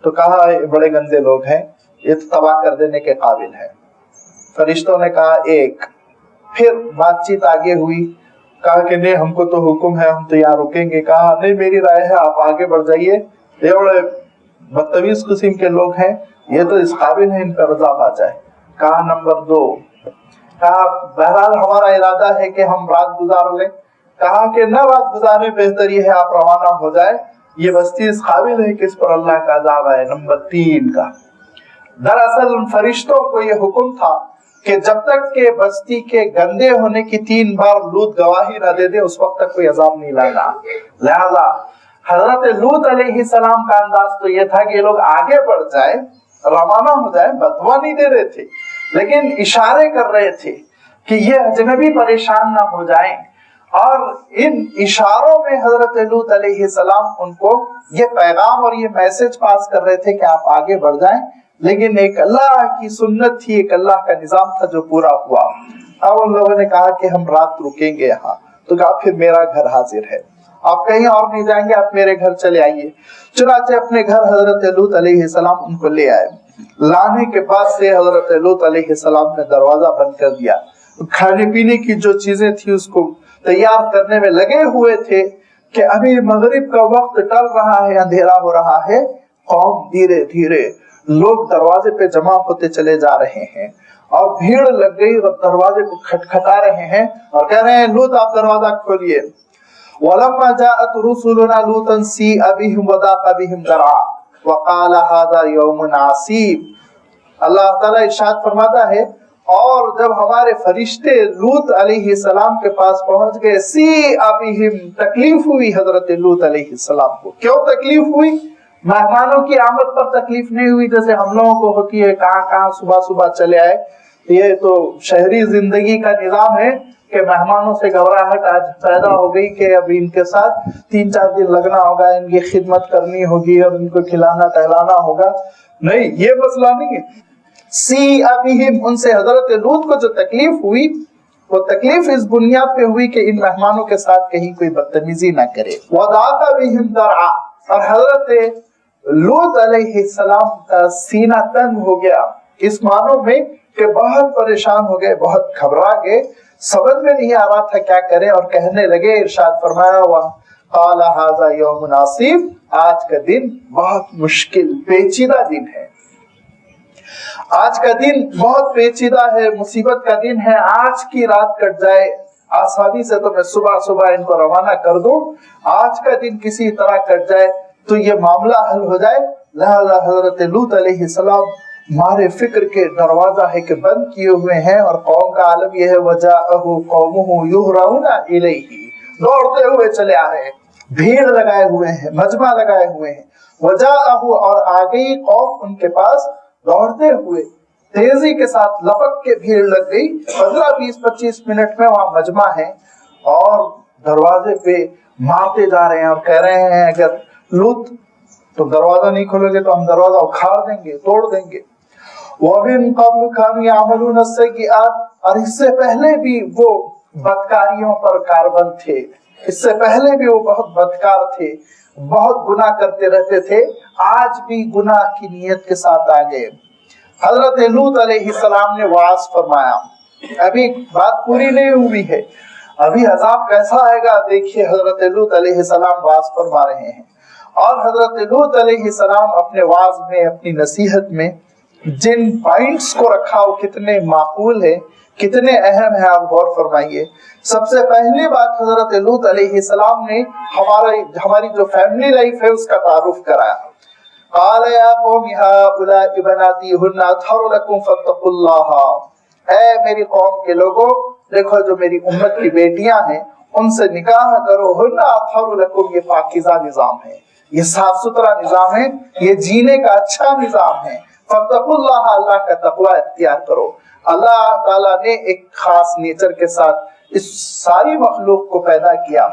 تو کہا یہ بڑے گندے لوگ ہیں، یہ تو تباہ کر دینے کے قابل ہے۔ فرشتوں نے کہا ایک، پھر بات چیت آگے ہوئی، کہا کہ نہیں ہم کو تو حکم ہے، ہم تو یہاں رکیں گے۔ کہا نہیں میری رائے ہے آپ آگے بڑھ جائیے، یہ بڑے بدتمیز قسم کے لوگ ہیں، یہ تو اس قابل ہے ان پر عذاب آ جائے۔ کہا نمبر 2، کہا بہرحال ہمارا ارادہ ہے کہ ہم رات گزار لیں۔ کہا کہ نہ رات گزارے، بہتر یہ ہے آپ روانہ ہو جائے، یہ بستی اس قابل ہے کہ اس پر اللہ کا عذاب آئے۔ نمبر 3 کا دراصل ان فرشتوں کو یہ حکم تھا کہ جب تک کہ بستی کے گندے ہونے کی 3 بار لوط گواہی نہ دے دے اس وقت تک کوئی عذاب نہیں لانا۔ لہذا حضرت لوط علیہ السلام کا انداز تو یہ تھا کہ یہ لوگ آگے بڑھ جائیں، روانہ ہو جائیں، بدوا نہیں دے رہے تھے لیکن اشارے کر رہے تھے کہ یہ اجنبی پریشان نہ ہو جائیں اور ان اشاروں میں حضرت لوط علیہ السلام ان کو یہ پیغام اور یہ میسج پاس کر رہے تھے کہ آپ آگے بڑھ جائیں، لیکن ایک اللہ کی سنت تھی، ایک اللہ کا نظام تھا جو پورا ہوا۔ اب ان لوگوں نے کہا کہ ہم رات رکیں گے یہاں، تو کہا پھر میرا گھر حاضر ہے، آپ کہیں اور نہیں جائیں گے، آپ میرے گھر چلے آئیے۔ چنانچہ اپنے گھر حضرت لوط علیہ السلام ان کو لے آئے۔ لانے کے بعد سے حضرت لوط علیہ السلام نے دروازہ بند کر دیا، کھانے پینے کی جو چیزیں تھی اس کو تیار کرنے میں لگے ہوئے تھے کہ ابھی مغرب کا وقت ٹل رہا ہے، اندھیرا ہو رہا ہے۔ قوم دھیرے دھیرے لوگ دروازے پہ جمع ہوتے چلے جا رہے ہیں اور بھیڑ لگ گئی اور دروازے کو کھٹکھٹا رہے ہیں اور کہہ رہے ہیں لوط آپ دروازہ کھولیے۔ وَلَمَّا جَاءَتْ رُسُلُنَا لُوطًا سِيءَ بِهِمْ وَضَاقَ بِهِمْ ذَرْعًا وَقَالَ هَذَا يَوْمٌ عَصِيبٌ۔ اللہ تعالیٰ ارشاد فرماتا ہے اور جب ہمارے فرشتے لوط علیہ السلام کے پاس پہنچ گئے، سِيءَ بِهِمْ تکلیف ہوئی حضرت لوط علیہ السلام کو۔ کیوں تکلیف ہوئی؟ مہمانوں کی آمد پر تکلیف نہیں ہوئی جیسے ہم لوگوں کو ہوتی ہے، کہاں صبح صبح چلے آئے۔ یہ تو شہری زندگی کا نظام ہے کہ مہمانوں سے گھبراہٹ آج پیدا ہو گئی کہ اب ان کے ساتھ 3-4 دن لگنا ہوگا، ان کی خدمت کرنی ہوگی اور ان کو کھلانا ٹہلانا ہوگا۔ نہیں، یہ مسئلہ نہیں ہے۔ سِيءَ بِهِمْ، ان سے حضرت لوط کو جو تکلیف ہوئی وہ تکلیف اس بنیاد پہ ہوئی کہ ان مہمانوں کے ساتھ کہیں کوئی بدتمیزی نہ کرے۔ وَضَاقَ بِهِمْ ذَرْعًا، اور حضرت لوط علیہ السلام کا سینہ تنگ ہو گیا، اس معنوں میں کہ بہت پریشان ہو گئے، بہت گھبرا گئے، سمجھ میں نہیں آ رہا تھا کیا کریں، اور کہنے لگے، ارشاد فرمایا وَقَالَ هَذَا يَوْمٌ عَصِيبٌ، آج کا دن بہت مشکل پیچیدہ دن ہے، آج کا دن بہت پیچیدہ ہے، مصیبت کا دن ہے، آج کی رات کٹ جائے آسانی سے تو میں صبح صبح ان کو روانہ کر دوں، آج کا دن کسی طرح کٹ جائے تو یہ معاملہ حل ہو جائے۔ لہذا حضرت لوط علیہ السلام مارے فکر کے دروازہ ہے کہ بند کیے ہوئے ہیں، اور قوم کا عالم یہ ہے وَجَاءَهُ قَوْمُهُ يُهْرَعُونَ إِلَيْهِ، دوڑتے ہوئے چلے آ رہے ہیں، بھیڑ لگائے ہوئے ہیں، مجمع لگائے ہوئے ہیں۔ وَجَاءَهُ، اور آ گئی قوم ان کے پاس دوڑتے ہوئے، تیزی کے ساتھ لپک کے بھیڑ لگ گئی۔ 15-20-25 منٹ میں وہاں مجمع ہے اور دروازے پہ مارتے جا رہے ہیں اور کہہ رہے ہیں اگر لوط تو دروازہ نہیں کھولو گے تو ہم دروازہ اکھاڑ دیں گے، توڑ دیں گے۔ وَمِن قَبْلُ كَانُوا يَعْمَلُونَ السَّيِّئَاتِ، اور اس سے پہلے بھی وہ بدکاریوں پر کاربند تھے، اس سے پہلے بھی وہ بہت بدکار تھے، بہت گناہ کرتے رہتے تھے، آج بھی گناہ کی نیت کے ساتھ آ گئے۔ حضرت لوط علیہ السلام نے وعظ فرمایا، ابھی بات پوری نہیں ہوئی ہے، ابھی عذاب کیسا آئے گا دیکھیے۔ حضرت لوط علیہ السلام وعظ فرما رہے ہیں، اور حضرت لوط علیہ السلام اپنے وعظ میں، اپنی نصیحت میں جن پوائنٹس کو رکھا وہ کتنے معقول ہیں، کتنے اہم ہیں، آپ غور فرمائیے۔ سب سے پہلی بات حضرت لوط علیہ السلام نے ہماری جو فیملی لائف ہے اس کا تعارف کرایا۔ قال یا قوم هؤلاء بناتی هن اطہر لکم فاتقوا اللہ، اے میری قوم کے لوگوں، دیکھو جو میری امت کی بیٹیاں ہیں ان سے نکاح کرو، ہن اطہر لکم، یہ پاکیزہ نظام ہے، یہ صاف ستھرا نظام ہے، یہ جینے کا اچھا نظام ہے۔ فاتقوا اللہ، اللہ کا تقوی اختیار کرو۔ اللہ تعالیٰ نے ایک خاص نیچر کے ساتھ اس ساری مخلوق کو پیدا کیا،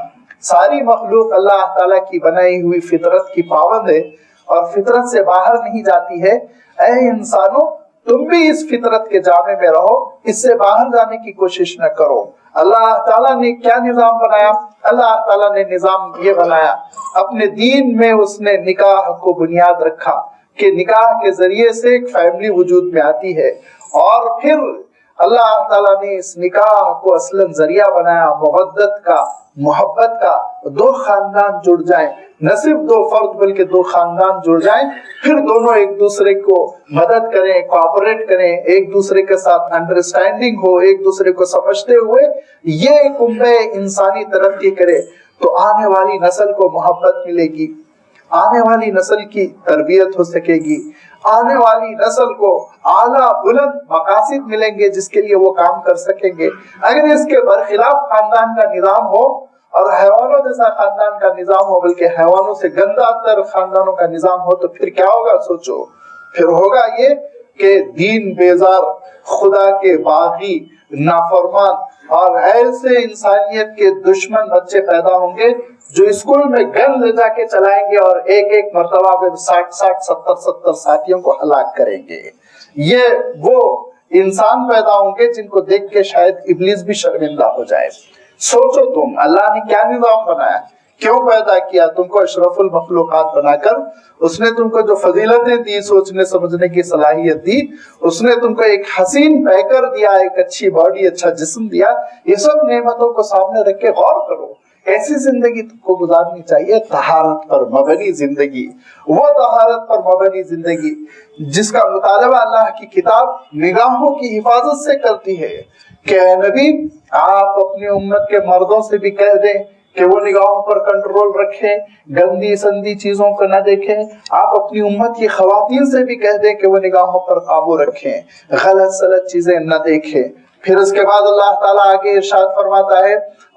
ساری مخلوق اللہ تعالیٰ کی بنائی ہوئی فطرت کی پابند ہے اور فطرت سے باہر نہیں جاتی ہے۔ اے انسانوں، تم بھی اس فطرت کے جامے میں رہو، اس سے باہر جانے کی کوشش نہ کرو۔ اللہ تعالیٰ نے کیا نظام بنایا؟ اللہ تعالیٰ نے نظام یہ بنایا، اپنے دین میں اس نے نکاح کو بنیاد رکھا کہ نکاح کے ذریعے سے ایک فیملی وجود میں آتی ہے، اور پھر اللہ تعالیٰ نے اس نکاح کو اصلاً ذریعہ بنایا مودت کا، محبت کا، دو خاندان جڑ جائیں، نہ صرف دو فرد بلکہ دو خاندان جڑ جائیں، پھر دونوں ایک دوسرے کو مدد کریں، کوآپریٹ کریں، ایک دوسرے کے ساتھ انڈرسٹینڈنگ ہو، ایک دوسرے کو سمجھتے ہوئے یہ ایک امت انسانی ترقی کرے تو آنے والی نسل کو محبت ملے گی، آنے والی نسل کی تربیت ہو سکے گی، آنے والی نسل کو اعلیٰ بلند مقاصد ملیں گے جس کے لیے وہ کام کر سکیں گے۔ اگر اس کے برخلاف خاندان کا نظام ہو اور حیوانوں جیسا خاندان کا نظام ہو، بلکہ حیوانوں سے گندا تر خاندانوں کا نظام ہو، تو پھر کیا ہوگا سوچو؟ پھر ہوگا یہ کہ دین بیزار، خدا کے باغی نافرمان اور ایسے انسانیت کے دشمن بچے پیدا ہوں گے جو اسکول میں گن لے جا کے چلائیں گے اور ایک ایک مرتبہ میں 60-70 ساتھیوں کو ہلاک کریں گے۔ یہ وہ انسان پیدا ہوں گے جن کو دیکھ کے شاید ابلیس بھی شرمندہ ہو جائے۔ سوچو تم، اللہ نے کیا نظام بنایا، کیوں پیدا کیا تم کو اشرف المخلوقات بنا کر؟ اس نے تم کو جو فضیلتیں دی، سوچنے سمجھنے کی صلاحیت دی، اس نے تم کو ایک حسین پیکر دیا، ایک اچھی باڈی، اچھا جسم دیا۔ یہ سب نعمتوں کو سامنے رکھ کے غور کرو، ایسی زندگی تم کو گزارنی چاہیے، طہارت پر مبنی زندگی، وہ طہارت پر مبنی زندگی جس کا مطالبہ اللہ کی کتاب نگاہوں کی حفاظت سے کرتی ہے کہ اے نبی آپ اپنی امت کے مردوں سے بھی کہہ دیں کہ وہ نگاہوں پر کنٹرول رکھیں، گندی سندی چیزوں کو نہ دیکھیں۔ آپ اپنی امت کی خواتین سے بھی کہہ دیں کہ وہ نگاہوں پر قابو رکھیں، غلط سلط چیزیں نہ دیکھیں۔ پھر اس کے بعد اللہ تعالیٰ آگے ارشاد فرماتا ہے،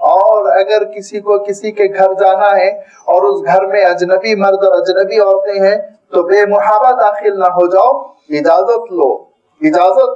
اور اگر کسی کو کسی کے گھر جانا ہے اور اس گھر میں اجنبی مرد اور اجنبی عورتیں ہیں تو بے محابہ داخل نہ ہو جاؤ، اجازت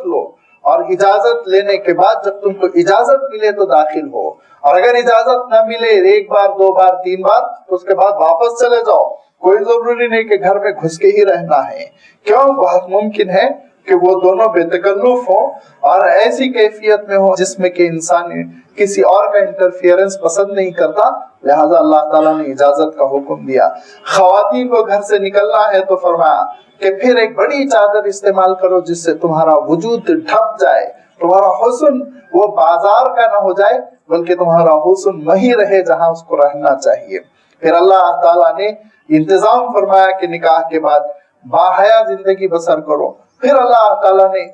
لو، اور اجازت لینے کے بعد جب تم کو اجازت ملے تو داخل ہو، اور اگر اجازت نہ ملے 1 بار 2 بار 3 بار تو اس کے بعد واپس چلے جاؤ۔ کوئی ضروری نہیں کہ گھر میں گھس کے ہی رہنا ہے، کیوں؟ بہت ممکن ہے کہ وہ دونوں بے تکلف ہوں اور ایسی کیفیت میں ہوں جس میں کہ انسان کسی اور کا انٹرفیئرنس پسند نہیں کرتا، لہذا اللہ تعالیٰ نے اجازت کا حکم دیا۔ خواتین کو گھر سے نکلنا ہے تو فرمایا کہ پھر ایک بڑی چادر استعمال کرو جس سے تمہارا وجود ڈھک جائے، تمہارا حسن وہ بازار کا نہ ہو جائے بلکہ تمہارا حسن وہی رہے جہاں اس کو رہنا چاہیے۔ پھر اللہ تعالیٰ نے انتظام فرمایا کہ نکاح کے بعد باحیا زندگی بسر کرو۔ پھر اللہ تعالیٰ نے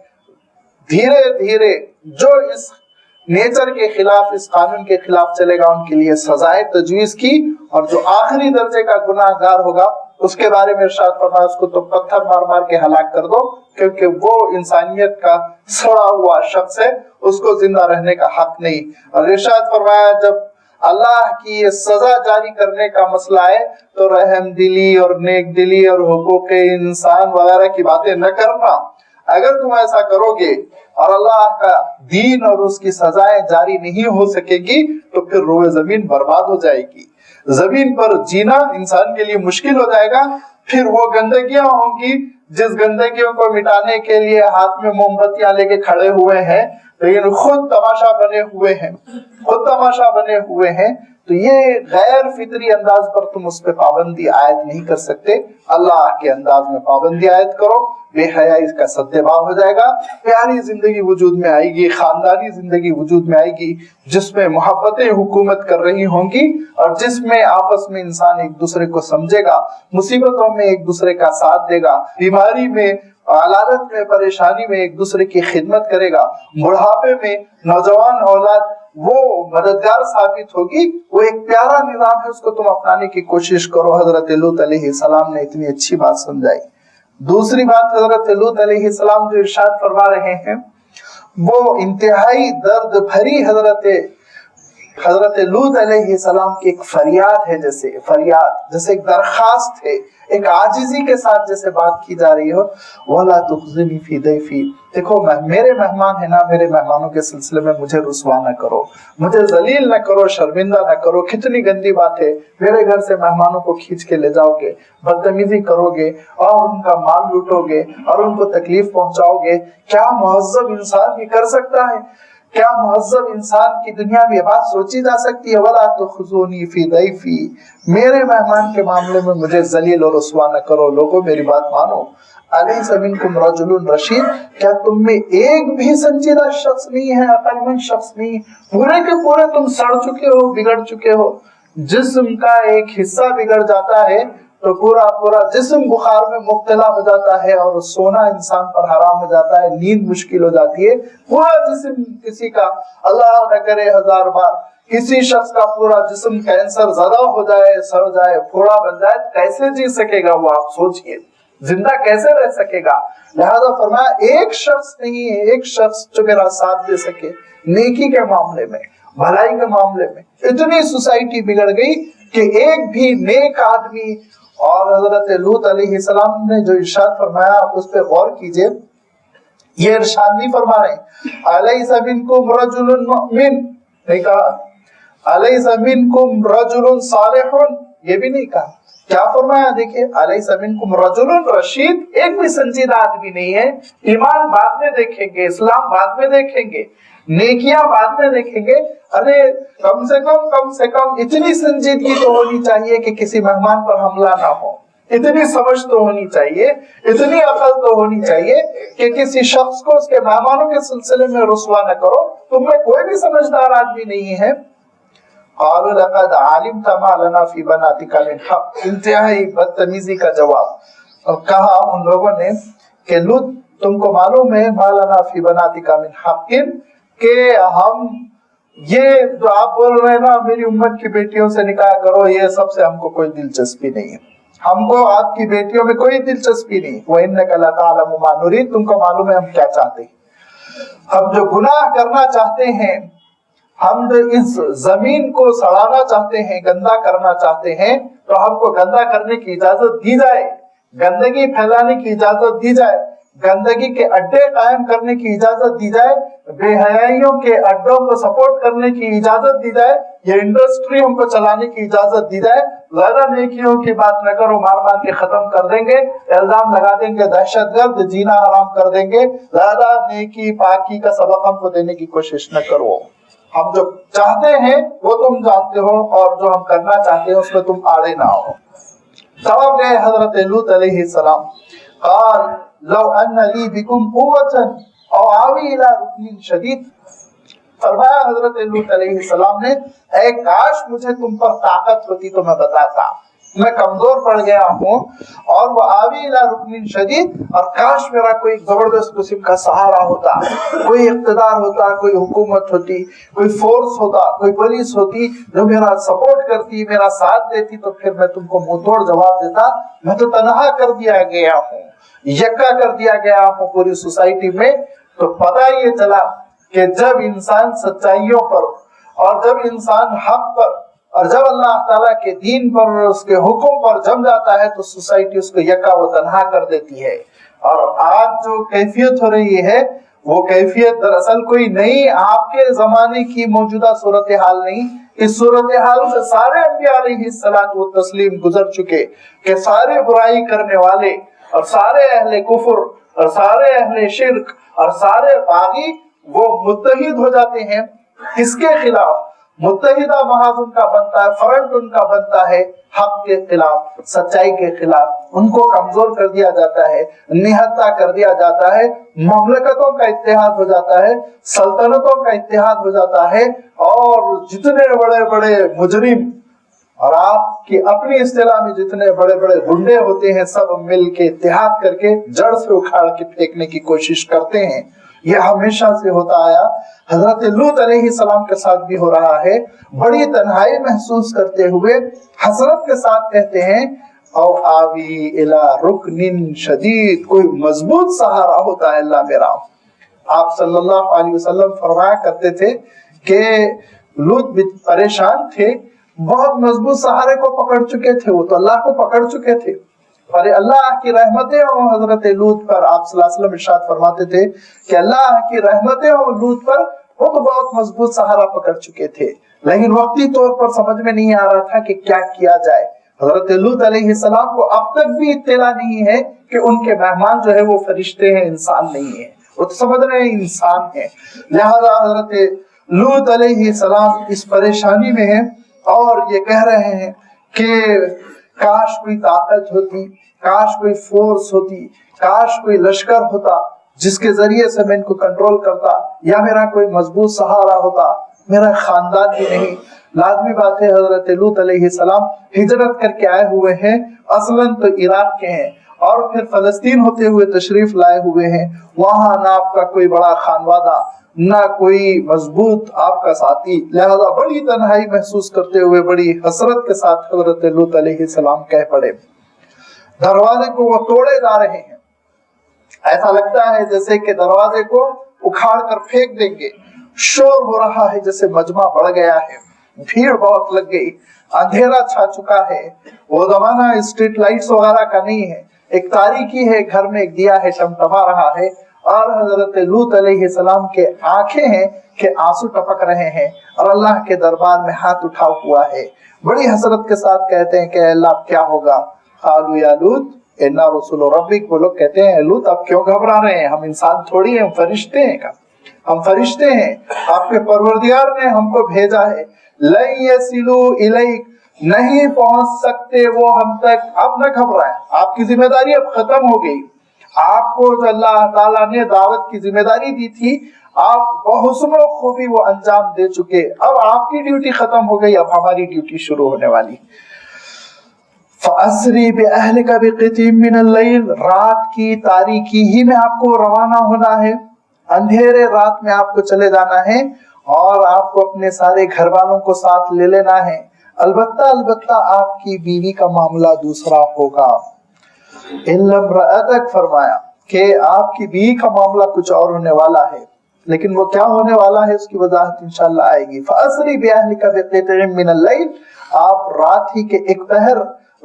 دھیرے دھیرے جو اس نیچر کے خلاف، اس قانون کے خلاف چلے گا ان کے لیے سزائیں تجویز کی، اور جو آخری درجے کا گناہ گار ہوگا اس کے بارے میں ارشاد فرمایا اس کو تو پتھر مار مار کے ہلاک کر دو، کیونکہ وہ انسانیت کا سڑا ہوا شخص ہے، اس کو زندہ رہنے کا حق نہیں۔ اور ارشاد فرمایا جب اللہ کی یہ سزا جاری کرنے کا مسئلہ ہے تو رحم دلی اور نیک دلی اور حقوق انسان وغیرہ کی باتیں نہ کرنا۔ اگر تم ایسا کرو گے اور اللہ کا دین اور اس کی سزائیں جاری نہیں ہو سکے گی تو پھر روئے زمین برباد ہو جائے گی، زمین پر جینا انسان کے لیے مشکل ہو جائے گا۔ پھر وہ گندگیاں ہوں گی جس گندگیوں کو مٹانے کے لیے ہاتھ میں موم بتیاں لے کے کھڑے ہوئے ہیں لیکن خود تماشا بنے ہوئے ہیں، تو یہ غیر فطری انداز پر تم اس پہ پابندی عائد نہیں کر سکتے۔ اللہ کے انداز میں پابندی عائد کرو، بے حیائی کا سدباب ہو جائے گا، پیاری زندگی وجود میں آئے گی، خاندانی زندگی وجود میں آئے گی جس میں محبتیں حکومت کر رہی ہوں گی اور جس میں آپس میں انسان ایک دوسرے کو سمجھے گا، مصیبتوں میں ایک دوسرے کا ساتھ دے گا، بیماری میں، علالت میں، پریشانی میں ایک دوسرے کی خدمت کرے گا، بڑھاپے میں نوجوان اولاد وہ مددگار ثابت ہوگی۔ وہ ایک پیارا نظام ہے، اس کو تم اپنانے کی کوشش کرو۔ حضرت لوط علیہ السلام نے اتنی اچھی بات سمجھائی۔ دوسری بات حضرت لوط علیہ السلام جو ارشاد فرما رہے ہیں وہ انتہائی درد بھری حضرت لوط علیہ السلام کی ایک فریاد ہے، جیسے ایک درخواست ہے، ایک عاجزی کے ساتھ جیسے بات کی جا رہی ہو، وَلَا تُخْزِنِي فِي ضَيْفِي، دیکھو میرے مہمان ہیں نا، میرے مہمانوں کے سلسلے میں مجھے رسوا نہ کرو، مجھے ذلیل نہ کرو، شرمندہ نہ کرو۔ کتنی گندی بات ہے، میرے گھر سے مہمانوں کو کھینچ کے لے جاؤ گے، بدتمیزی کرو گے اور ان کا مال لوٹو گے اور ان کو تکلیف پہنچاؤ گے۔ کیا مہذب انسان یہ کر سکتا ہے؟ کیا مہذب انسان کی دنیا میں یہ بات سوچی جا سکتی ہے؟ وَلَا تُخْزُونِي فِي ضَيْفِي، میرے مہمان کے معاملے میں مجھے ذلیل اور رسوا نہ کرو۔ لوگوں میری بات مانو۔ أَلَيْسَ مِنْكُمْ رَجُلٌ رَشِيدٌ، کیا تم میں ایک بھی سنجیدہ شخص نہیں ہے، عقل مند شخص نہیں؟ پورے کے پورے تم سڑ چکے ہو، بگڑ چکے ہو۔ جسم کا ایک حصہ بگڑ جاتا ہے تو پورا جسم بخار میں مبتلا ہو جاتا ہے اور سونا انسان پر حرام ہو جاتا ہے، نیند مشکل ہو جاتی ہے۔ پورا جسم کسی کا، اللہ نہ کرے 1000 بار، کسی شخص کا پورا جسم کینسر زدہ ہو جائے، سڑ جائے، پھوڑا بن جائے، کیسے جی سکے گا وہ؟ آپ سوچئے زندہ کیسے رہ سکے گا؟ لہذا فرمایا ایک شخص نہیں ہے، ایک شخص جو میرا ساتھ دے سکے نیکی کے معاملے میں، بھلائی کے معاملے میں۔ اتنی سوسائٹی بگڑ گئی کہ ایک بھی نیک آدمی۔ اور حضرت لوط علیہ السلام نے جو ارشاد فرمایا آپ اس پہ غور کیجئے یہ ارشاد نہیں فرما رہے الیس منکم رجل مؤمن، نہیں کہا الیس منکم رجل صالح، یہ بھی نہیں کہا. کیا فرمایا دیکھیے الیس منکم رجل رشید، ایک بھی سنجیدہ آدمی نہیں ہے. ایمان بعد میں دیکھیں گے، اسلام بعد میں دیکھیں گے، نیکیاں بعد میں دیکھیں گے. ارے کم سے کم اتنی سنجیدگی تو ہونی چاہیے کہ کسی مہمان پر حملہ نہ ہو، اتنی سمجھ تو ہونی چاہیے، اتنی عقل تو ہونی چاہیے کہ کسی شخص کو اس کے مہمانوں کے سلسلے میں رسوا نہ کرو. تم میں کوئی بھی سمجھدار آدمی نہیں ہے. قالوا لقد علمت ما لنا في بناتك من حق، انتہائی بدتمیزی کا جواب. اور کہا ان لوگوں نے کہ لوط تم کو معلوم ہے ما لنا في بناتك من حق، کہ ہم یہ جو آپ بول رہے ہیں نا میری امت کی بیٹیوں سے نکاح کرو، یہ سب سے ہم کو کوئی دلچسپی نہیں ہے، ہم کو آپ کی بیٹیوں میں کوئی دلچسپی نہیں. وَإِنَّكَ لَتَعْلَمُ مَا نُرِيدُ، تم کو معلوم ہے ہم کیا چاہتے ہیں. ہم جو گناہ کرنا چاہتے ہیں، ہم جو اس زمین کو سڑانا چاہتے ہیں، گندا کرنا چاہتے ہیں، تو ہم کو گندا کرنے کی اجازت دی جائے، گندگی پھیلانے کی اجازت دی جائے، گندگی کے اڈے قائم کرنے کی اجازت دی جائے، بے حیائیوں کے اڈوں کو سپورٹ کرنے کی اجازت دی جائے، یہ انڈسٹری ہم کو چلانے کی اجازت دی جائے. زیادہ نیکیوں کی بات نہ کرو، مار کے ختم کر دیں گے، الزام لگا دیں گے دہشت گرد، جینا حرام کر دیں گے. زیادہ نیکی پاکی کا سبق ہم کو دینے کی کوشش نہ کرو. ہم جو چاہتے ہیں وہ تم جانتے ہو، اور جو ہم کرنا چاہتے ہیں اس میں تم آڑے نہ ہو. جواب گئے حضرت لوط علیہ السلام. قال لو ان لی بکم قوة او آوی الى رکن شدید، فرمایا حضرت لوط علیہ السلام نے اے کاش مجھے تم پر طاقت ہوتی تو میں بتاتا، میں کمزور پڑ گیا ہوں. اور وہ آوی الى رکن شدید، اور کاش میرا کوئی زبردست قسم کا سہارا ہوتا، کوئی اقتدار ہوتا، کوئی حکومت ہوتی، کوئی فورس ہوتا، کوئی پولیس ہوتی جو میرا سپورٹ کرتی، میرا ساتھ دیتی، تو پھر میں تم کو منہ توڑ جواب دیتا. میں تو تنہا کر دیا گیا ہوں، یکا کر دیا گیا ہوں پوری سوسائٹی میں. تو پتہ یہ چلا کہ جب انسان سچائیوں پر، اور جب انسان حق پر، اور جب اللہ تعالیٰ کے دین پر اور اس کے حکم پر جم جاتا ہے تو سوسائٹی اس کو یکا و تنہا کر دیتی ہے. اور آج جو کیفیت ہو رہی ہے وہ کیفیت دراصل کوئی نئی آپ کے زمانے کی موجودہ صورتحال نہیں. اس صورتحال سے سارے انبیاء علیہ الصلوۃ والتسلیم گزر چکے کہ سارے برائی کرنے والے اور سارے اہل کفر اور سارے اہل شرک اور سارے باغی وہ متحد ہو جاتے ہیں. کس کے خلاف؟ متحدہ محاذ ان کا بنتا ہے، فرنٹ ان کا بنتا ہے حق کے خلاف، سچائی کے خلاف. ان کو کمزور کر دیا جاتا ہے، نہتا کر دیا جاتا ہے، مملکتوں کا اتحاد ہو جاتا ہے، سلطنتوں کا اتحاد ہو جاتا ہے، اور جتنے بڑے بڑے مجرم اور آپ کی اپنی اصطلاح میں جتنے بڑے بڑے گنڈے ہوتے ہیں سب مل کے اتحاد کر کے جڑ سے اکھاڑ کے پھینکنے کی کوشش کرتے ہیں. یہ ہمیشہ سے ہوتا آیا. حضرت لوط علیہ السلام کے ساتھ بھی ہو رہا ہے. بڑی تنہائی محسوس کرتے ہوئے حسرت کے ساتھ کہتے ہیں او آوی الی رکن شدید، کوئی مضبوط سہارا ہوتا ہے اللہ میرا. آپ صلی اللہ علیہ وسلم فرمایا کرتے تھے کہ لوط بھی پریشان تھے، بہت مضبوط سہارے کو پکڑ چکے تھے، وہ تو اللہ کو پکڑ چکے تھے. اور اللہ کی رحمتیں ہوں حضرت لوط پر. آپ صلی اللہ علیہ وسلم ارشاد فرماتے تھے کہ اللہ کی رحمتیں ہوں لوط پر، وہ تو بہت مضبوط سہارا پکڑ چکے تھے، لیکن وقتی طور پر سمجھ میں نہیں آ رہا تھا کہ کیا کیا جائے. حضرت لوط علیہ السلام کو اب تک بھی اطلاع نہیں ہے کہ ان کے مہمان جو ہے وہ فرشتے ہیں، انسان نہیں ہے. وہ تو سمجھ رہے ہیں انسان ہیں. لہذا حضرت لوط علیہ السلام اس پریشانی میں ہیں اور یہ کہہ رہے ہیں کہ کاش کوئی طاقت ہوتی، کاش کوئی فورس ہوتی، کاش کوئی لشکر ہوتا جس کے ذریعے سے میں ان کو کنٹرول کرتا، یا میرا کوئی مضبوط سہارا ہوتا. میرا خاندان بھی نہیں. لازمی بات ہے حضرت لوط علیہ السلام ہجرت کر کے آئے ہوئے ہیں، اصلاً تو عراق کے ہیں اور پھر فلسطین ہوتے ہوئے تشریف لائے ہوئے ہیں. وہاں نہ آپ کا کوئی بڑا خانوادہ، نہ کوئی مضبوط آپ کا ساتھی. لہذا بڑی تنہائی محسوس کرتے ہوئے بڑی حسرت کے ساتھ حضرت لوط علیہ السلام کہہ پڑے. دروازے کو وہ توڑے جا رہے ہیں، ایسا لگتا ہے جیسے کہ دروازے کو اکھاڑ کر پھینک دیں گے. شور ہو رہا ہے جیسے مجمع بڑھ گیا ہے، بھیڑ بہت لگ گئی، اندھیرا چھا چکا ہے. وہ زمانہ اسٹریٹ لائٹس وغیرہ کا نہیں ہے، ایک تاریکی ہے، گھر میں ایک دیا ہے ٹمٹما رہا ہے، اور حضرت لوط علیہ السلام کے آنکھیں ہیں کہ آنسو ٹپک رہے ہیں اور اللہ کے دربار میں ہاتھ اٹھا ہوا ہے، بڑی حسرت کے ساتھ کہتے ہیں کہ اللہ اب کیا ہوگا؟ قالوا یا لوط انا رسول ربک، وہ لوگ کہتے ہیں لوط آپ کیوں گھبرا رہے ہیں، ہم انسان تھوڑی ہیں، ہم فرشتے ہیں، ہم فرشتے ہیں، آپ کے پروردگار نے ہم کو بھیجا ہے، لن یصلوا الیک، نہیں پہنچ سکتے وہ ہم تک، اب نہ گھبرائیں، آپ کی ذمہ داری اب ختم ہو گئی، آپ کو جو اللہ تعالیٰ نے دعوت کی ذمہ داری دی تھی آپ بحسن و خوبی وہ انجام دے چکے، اب آپ کی ڈیوٹی ختم ہو گئی، اب ہماری ڈیوٹی شروع ہونے والی۔ فَأَسْرِ بِأَهْلِكَ بِقِطْعٍ مِّنَ اللَّيْلِ، رات کی تاریکی ہی میں آپ کو روانہ ہونا ہے، اندھیرے رات میں آپ کو چلے جانا ہے اور آپ کو اپنے سارے گھر والوں کو ساتھ لے لینا ہے، البتہ آپ کی بیوی کا معاملہ دوسرا ہوگا۔ إِلَّا امْرَأَتَكَ، فرمایا کہ آپ کی بیوی کا معاملہ کچھ اور ہونے والا ہے، لیکن وہ کیا ہونے والا ہے اس کی وضاحت انشاءاللہ آئے گی۔ فَأَسْرِ بِأَهْلِكَ بِقِطْعٍ مِّنَ اللَّيْلِ، آپ رات ہی کے ایک پہر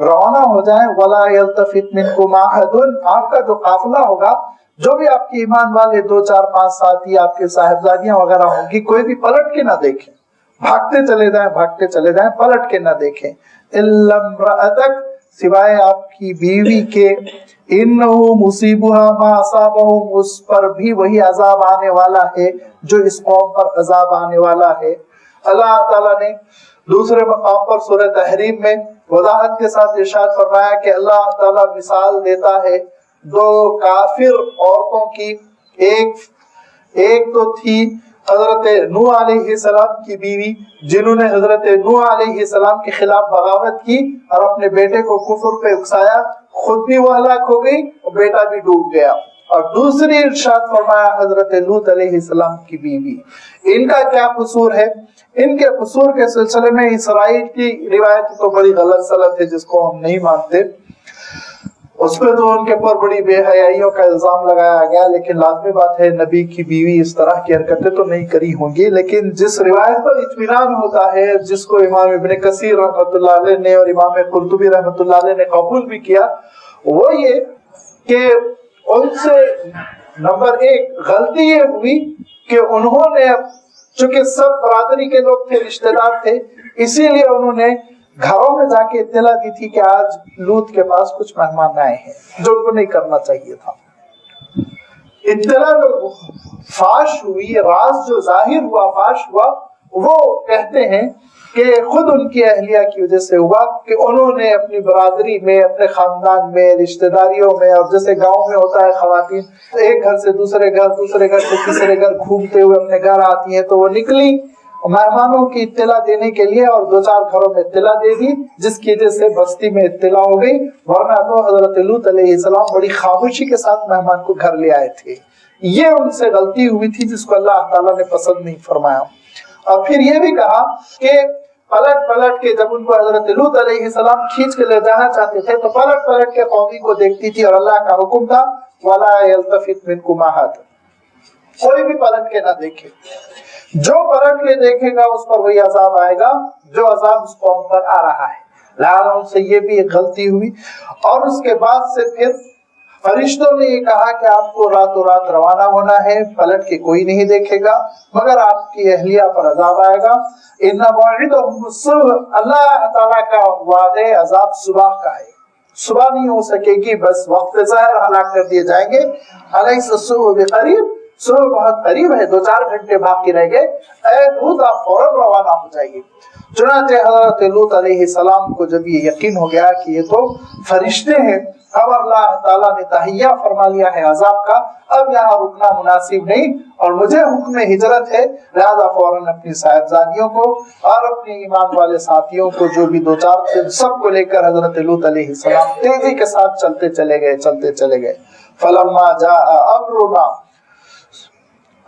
روانہ ہو جائیں، وَلَا يَلْتَفِتْ مِنْكُمْ أَحَدٌ، آپ کا جو قافلہ ہوگا، جو بھی آپ کے ایمان والے 2 4 5 ساتھی، آپ کے صاحبزادیاں وغیرہ ہوں گی، کوئی بھی پلٹ کے نہ دیکھیں، بھاگتے چلے جائیں، پلٹ کے نہ دیکھیں۔ إِلَّا امْرَأَتَكَ، سوائے آپ کی بیوی کے، إِنَّهُ مُصِيبُهَا مَا أَصَابَهُمْ، اس پر بھی وہی عذاب آنے والا ہے جو اس قوم پر عذاب آنے والا ہے۔ اللہ تعالیٰ نے دوسرے مقام پر سورہ تحریم میں وضاحت کے ساتھ ارشاد فرمایا کہ اللہ تعالیٰ مثال دیتا ہے 2 کافر عورتوں کی، ایک تو تھی حضرت نوح علیہ السلام کی بیوی، جنہوں نے حضرت نوح علیہ السلام کے خلاف بغاوت کی اور اپنے بیٹے کو کفر پہ اکسایا، خود بھی وہ ہلاک ہو گئی اور بیٹا بھی ڈوب گیا۔ اور دوسری ارشاد فرمایا حضرت لوط علیہ السلام کی بیوی، ان کا کیا قصور ہے؟ ان کے قصور کے سلسلے میں اسرائیل کی روایت تو بڑی غلط سلط ہے جس کو ہم نہیں مانتے، اس پہ تو ان کے پر بڑی بے حیائیوں کا الزام لگایا گیا، لیکن لازمی بات ہے نبی کی بیوی اس طرح کی حرکتیں تو نہیں کری ہوں گی، لیکن جس روایت پر اطمینان ہوتا ہے، جس کو امام ابن کثیر رحمۃ اللہ علیہ نے اور امام قرطبی رحمۃ اللہ علیہ نے قبول بھی کیا، وہ یہ کہ ان سے نمبر 1 غلطی یہ ہوئی کہ انہوں نے، چونکہ سب برادری کے لوگ تھے، رشتہ دار تھے، اسی لیے انہوں نے گھروں میں جا کے اطلاع دی تھی کہ آج لوط کے پاس کچھ مہمان آئے ہیں، جو ان کو نہیں کرنا چاہیے تھا۔ اطلاع جو فاش ہوئی، راز جو ظاہر ہوا، فاش ہوا، وہ کہتے ہیں کہ خود ان کی اہلیہ کی وجہ سے ہوا کہ انہوں نے اپنی برادری میں، اپنے خاندان میں، رشتہ داریوں میں، اور جیسے گاؤں میں ہوتا ہے خواتین ایک گھر سے دوسرے گھر، دوسرے گھر سے تیسرے گھر گھومتے ہوئے اپنے گھر آتی ہیں، تو وہ نکلی مہمانوں کی اطلاع دینے کے لیے اور 2 4 گھروں میں اطلاع دے دی، جس کی وجہ سے بستی میں اطلاع ہو گئی، ورنہ تو حضرت لوط علیہ السلام بڑی خاموشی کے ساتھ مہمان کو گھر لے آئے تھے۔ یہ ان سے غلطی ہوئی تھی جس کو اللہ تعالیٰ نے پسند نہیں فرمایا۔ اور پھر یہ بھی کہا کہ پلٹ کے جب ان کو حضرت لوط علیہ السلام کھینچ کے لے جانا چاہتے تھے تو پلٹ کے قومی کو دیکھتی تھی، اور اللہ کا حکم تھا وَلَا يَلْتَفِتْ مِنْكُمْ أَحَدٌ، کوئی بھی پلٹ کے نہ دیکھے، جو پلٹ کے دیکھے گا اس پر وہی عذاب آئے گا جو عذاب اس قوم پر آ رہا ہے۔ لہٰذا ان سے یہ بھی ایک غلطی ہوئی، اور اس کے بعد سے پھر فرشتوں نے یہ کہا کہ آپ کو راتوں رات روانہ ہونا ہے، پلٹ کے کوئی نہیں دیکھے گا مگر آپ کی اہلیہ پر عذاب آئے گا۔ ان موعدہم الصبح، اللہ تعالیٰ کا وعدہ عذاب صبح کا ہے، صبح نہیں ہو سکے گی، بس وقت ظاہر ہلاک کر دیے جائیں گے۔ الیس الصبح بقریب، صبح بہت قریب ہے، 2 4 گھنٹے باقی رہ گئے، اے لوط آپ فوراً روانہ ہو جائیے۔ چنانچہ حضرت لوط علیہ السلام کو جب یہ یقین ہو گیا کہ یہ تو فرشتے ہیں، اب اللہ تعالیٰ نے تہیہ فرما لیا ہے عذاب کا، اب یہاں رکنا مناسب نہیں اور مجھے حکم ہجرت ہے، لہذا فوراً اپنی صاحبزادیوں کو اور اپنے ایمان والے ساتھیوں کو جو بھی 2 4 تھے سب کو لے کر حضرت لوط علیہ السلام تیزی کے ساتھ چلتے چلے گئے۔ فلما جاء امرنا،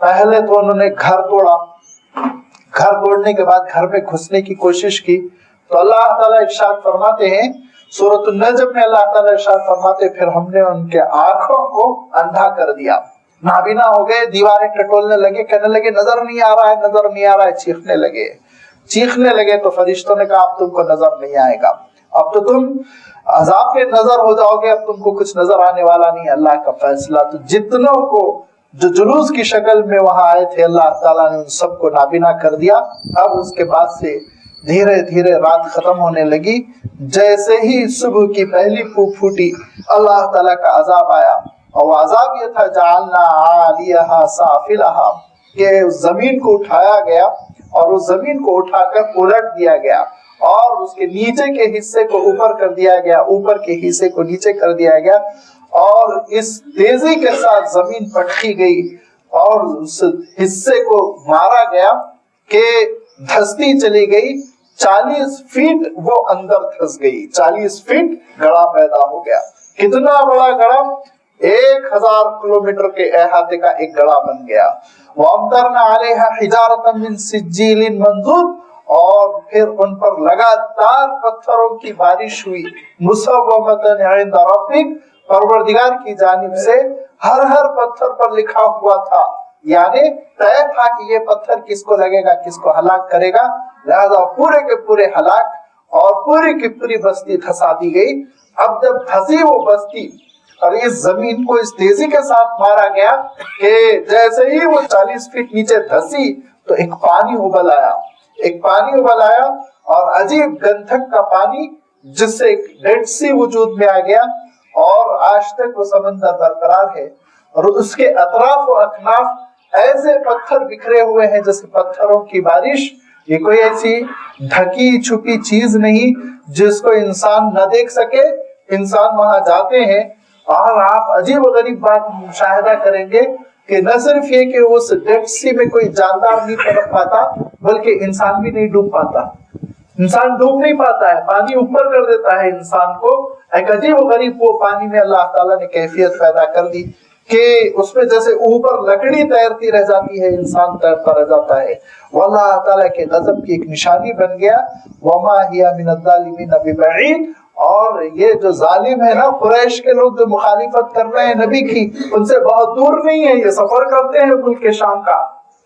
پہلے تو انہوں نے گھر توڑا، گھر توڑنے کے بعد گھر میں گھسنے کی کوشش کی، تو اللہ تعالیٰ ارشاد فرماتے ہیں سورۃ النجم میں، اللہ تعالیٰ ارشاد فرماتے پھر ہم نے ان کے آنکھوں کو اندھا کر دیا، نابینا ہو گئے، دیواریں ٹٹولنے لگے، کہنے لگے نظر نہیں آ رہا ہے، چیخنے لگے تو فرشتوں نے کہا اب تم کو نظر نہیں آئے گا، اب تو تم عذاب کے نظر ہو جاؤ گے، اب تم کو کچھ نظر آنے والا نہیں، اللہ کا فیصلہ۔ تو جتنوں کو جو جلوس کی شکل میں وہاں آئے تھے، اللہ تعالیٰ نے ان سب کو نابینا کر دیا۔ اب اس کے بعد سے دھیرے دھیرے رات ختم ہونے لگی۔ جیسے ہی صبح کی پہلی پھوک پھوٹی، اللہ تعالیٰ کا عذاب آیا، اور وہ عذاب یہ تھا جعلنا عالیہا سافلہا، کہ اس زمین کو اٹھایا گیا اور اس زمین کو اٹھا کر الٹ دیا گیا اور اس کے نیچے کے حصے کو اوپر کر دیا گیا، اوپر کے حصے کو نیچے کر دیا گیا، اور اس تیزی کے ساتھ زمین پٹکی گئی اور اس حصے کو مارا گیا کہ دھستی چلی گئی۔ 40 فیٹ وہ اندر دھس گئی، 40 فیٹ گڑھا پیدا ہو گیا۔ کتنا بڑا گڑھا؟ 1000 کلومیٹر کے احاطے کا ایک گڑھا بن گیا۔ وَأَمْطَرْنَا عَلَيْهَا حِجَارَةً مِّن سِجِّيلٍ مَنْضُودٍ، اور پھر ان پر لگاتار پتھروں کی بارش ہوئی۔ مُصَوَّمَةً عِندَ رَبِّكَ، پروردگار کی جانب سے ہر پتھر پر لکھا ہوا تھا، یعنی طے تھا کہ یہ پتھر کس کو لگے گا، کس کو ہلاک کرے گا، لہذا پورے کے پورے ہلاک اور پوری کی پوری بستی دھسا دی گئی۔ اب جب دھسی وہ بستی اور اس زمین کو اس تیزی کے ساتھ مارا گیا کہ جیسے ہی وہ 40 فٹ نیچے دھسی تو ایک پانی ابل آیا اور عجیب گندھک کا پانی، جس سے ایک ڈیڈ سی وجود میں آ گیا، اور آج تک وہ سمندر برقرار ہے، اور اس کے اطراف و اکناف ایسے پتھر بکھرے ہوئے ہیں جیسے پتھروں کی بارش۔ یہ کوئی ایسی ڈھکی چھپی چیز نہیں جس کو انسان نہ دیکھ سکے۔ انسان وہاں جاتے ہیں اور آپ عجیب و غریب بات مشاہدہ کریں گے کہ نہ صرف یہ کہ اس ڈیڈ سی میں کوئی جاندار نہیں پڑ پاتا، بلکہ انسان بھی نہیں ڈوب پاتا۔ انسان ڈوب نہیں پاتا ہے، پانی اوپر کر دیتا ہے انسان کو۔ ایک عجیب و غریب وہ پانی میں اللہ تعالیٰ نے کیفیت پیدا کر دی کہ اس میں جیسے اوپر لکڑی تیرتی رہ جاتی ہے، انسان تیرتا رہ جاتا ہے۔ وہ اللہ تعالیٰ کے غضب کی ایک نشانی بن گیا۔ وَمَا هِيَ مِنَ الظَّالِمِينَ بِبَعِيدٍ، اور یہ جو ظالم ہے نا، قریش کے لوگ جو مخالفت کر رہے ہیں نبی کی، ان سے بہت دور نہیں ہے۔ یہ سفر کرتے ہیں ملک کے شام کا،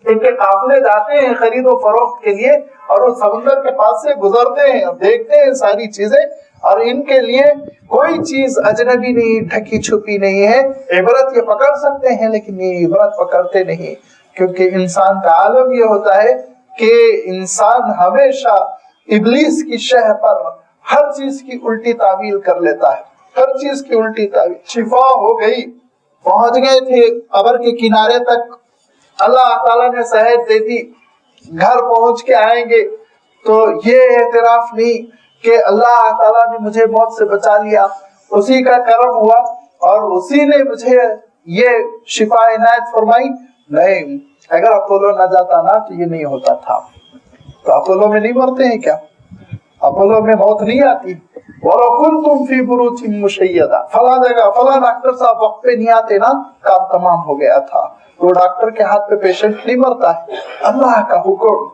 ان کے قافلے جاتے ہیں خرید و فروخت کے لیے، اور وہ سمندر کے پاس سے گزرتے ہیں اور دیکھتے ہیں ساری چیزیں، اور ان کے لیے کوئی چیز اجنبی نہیں، ڈھکی چھپی نہیں ہے۔ عبرت یہ پکڑ سکتے ہیں لیکن یہ عبرت پکڑتے نہیں، کیونکہ انسان کا عالم یہ ہوتا ہے کہ انسان ہمیشہ ابلیس کی شہ پر ہر چیز کی الٹی تعویل کر لیتا ہے، ہر چیز کی الٹی تعویل۔ شفا ہو گئی، پہنچ گئے تھے قبر کے کنارے تک، اللہ تعالیٰ نے صحت دے دی، گھر پہنچ کے آئیں گے تو یہ اعتراف نہیں کہ اللہ تعالیٰ نے مجھے موت سے بچا لیا، اسی کا کرم ہوا اور اسی نے مجھے یہ شفا عنایت فرمائی۔ نہیں، اگر اپولو نہ جاتا نا تو یہ نہیں ہوتا تھا۔ تو اپولو میں نہیں مرتے ہیں کیا؟ اپولو میں موت نہیں آتی۔ وَلَوْ كُنْتُمْ فِي بُرُوجٍ مُشَيَّدَةٍ، فلاں جگہ فلاں ڈاکٹر صاحب وقت پہ نہیں آتے نا، کام تمام ہو گیا تھا۔ وہ ڈاکٹر کے ہاتھ پہ پیشنٹ نہیں مرتا ہے، اللہ کا حکم۔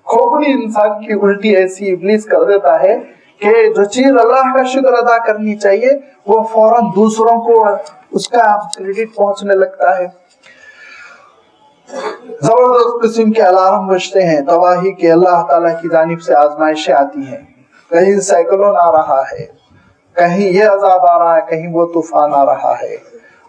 کھوپڑی انسان کی الٹی ایسی ابلیس کر دیتا ہے کہ جو چیز اللہ کا شکر ادا کرنی چاہیے وہ فوراً دوسروں کو اس کا کریڈٹ پہنچنے لگتا ہے۔ زبردست قسم کے الارم بجتے ہیں تباہی کے، اللہ تعالیٰ کی جانب سے آزمائشیں آتی ہیں۔ کہیں سائیکلون آ رہا ہے، کہیں یہ عذاب آ رہا ہے، کہیں وہ طوفان آ رہا ہے،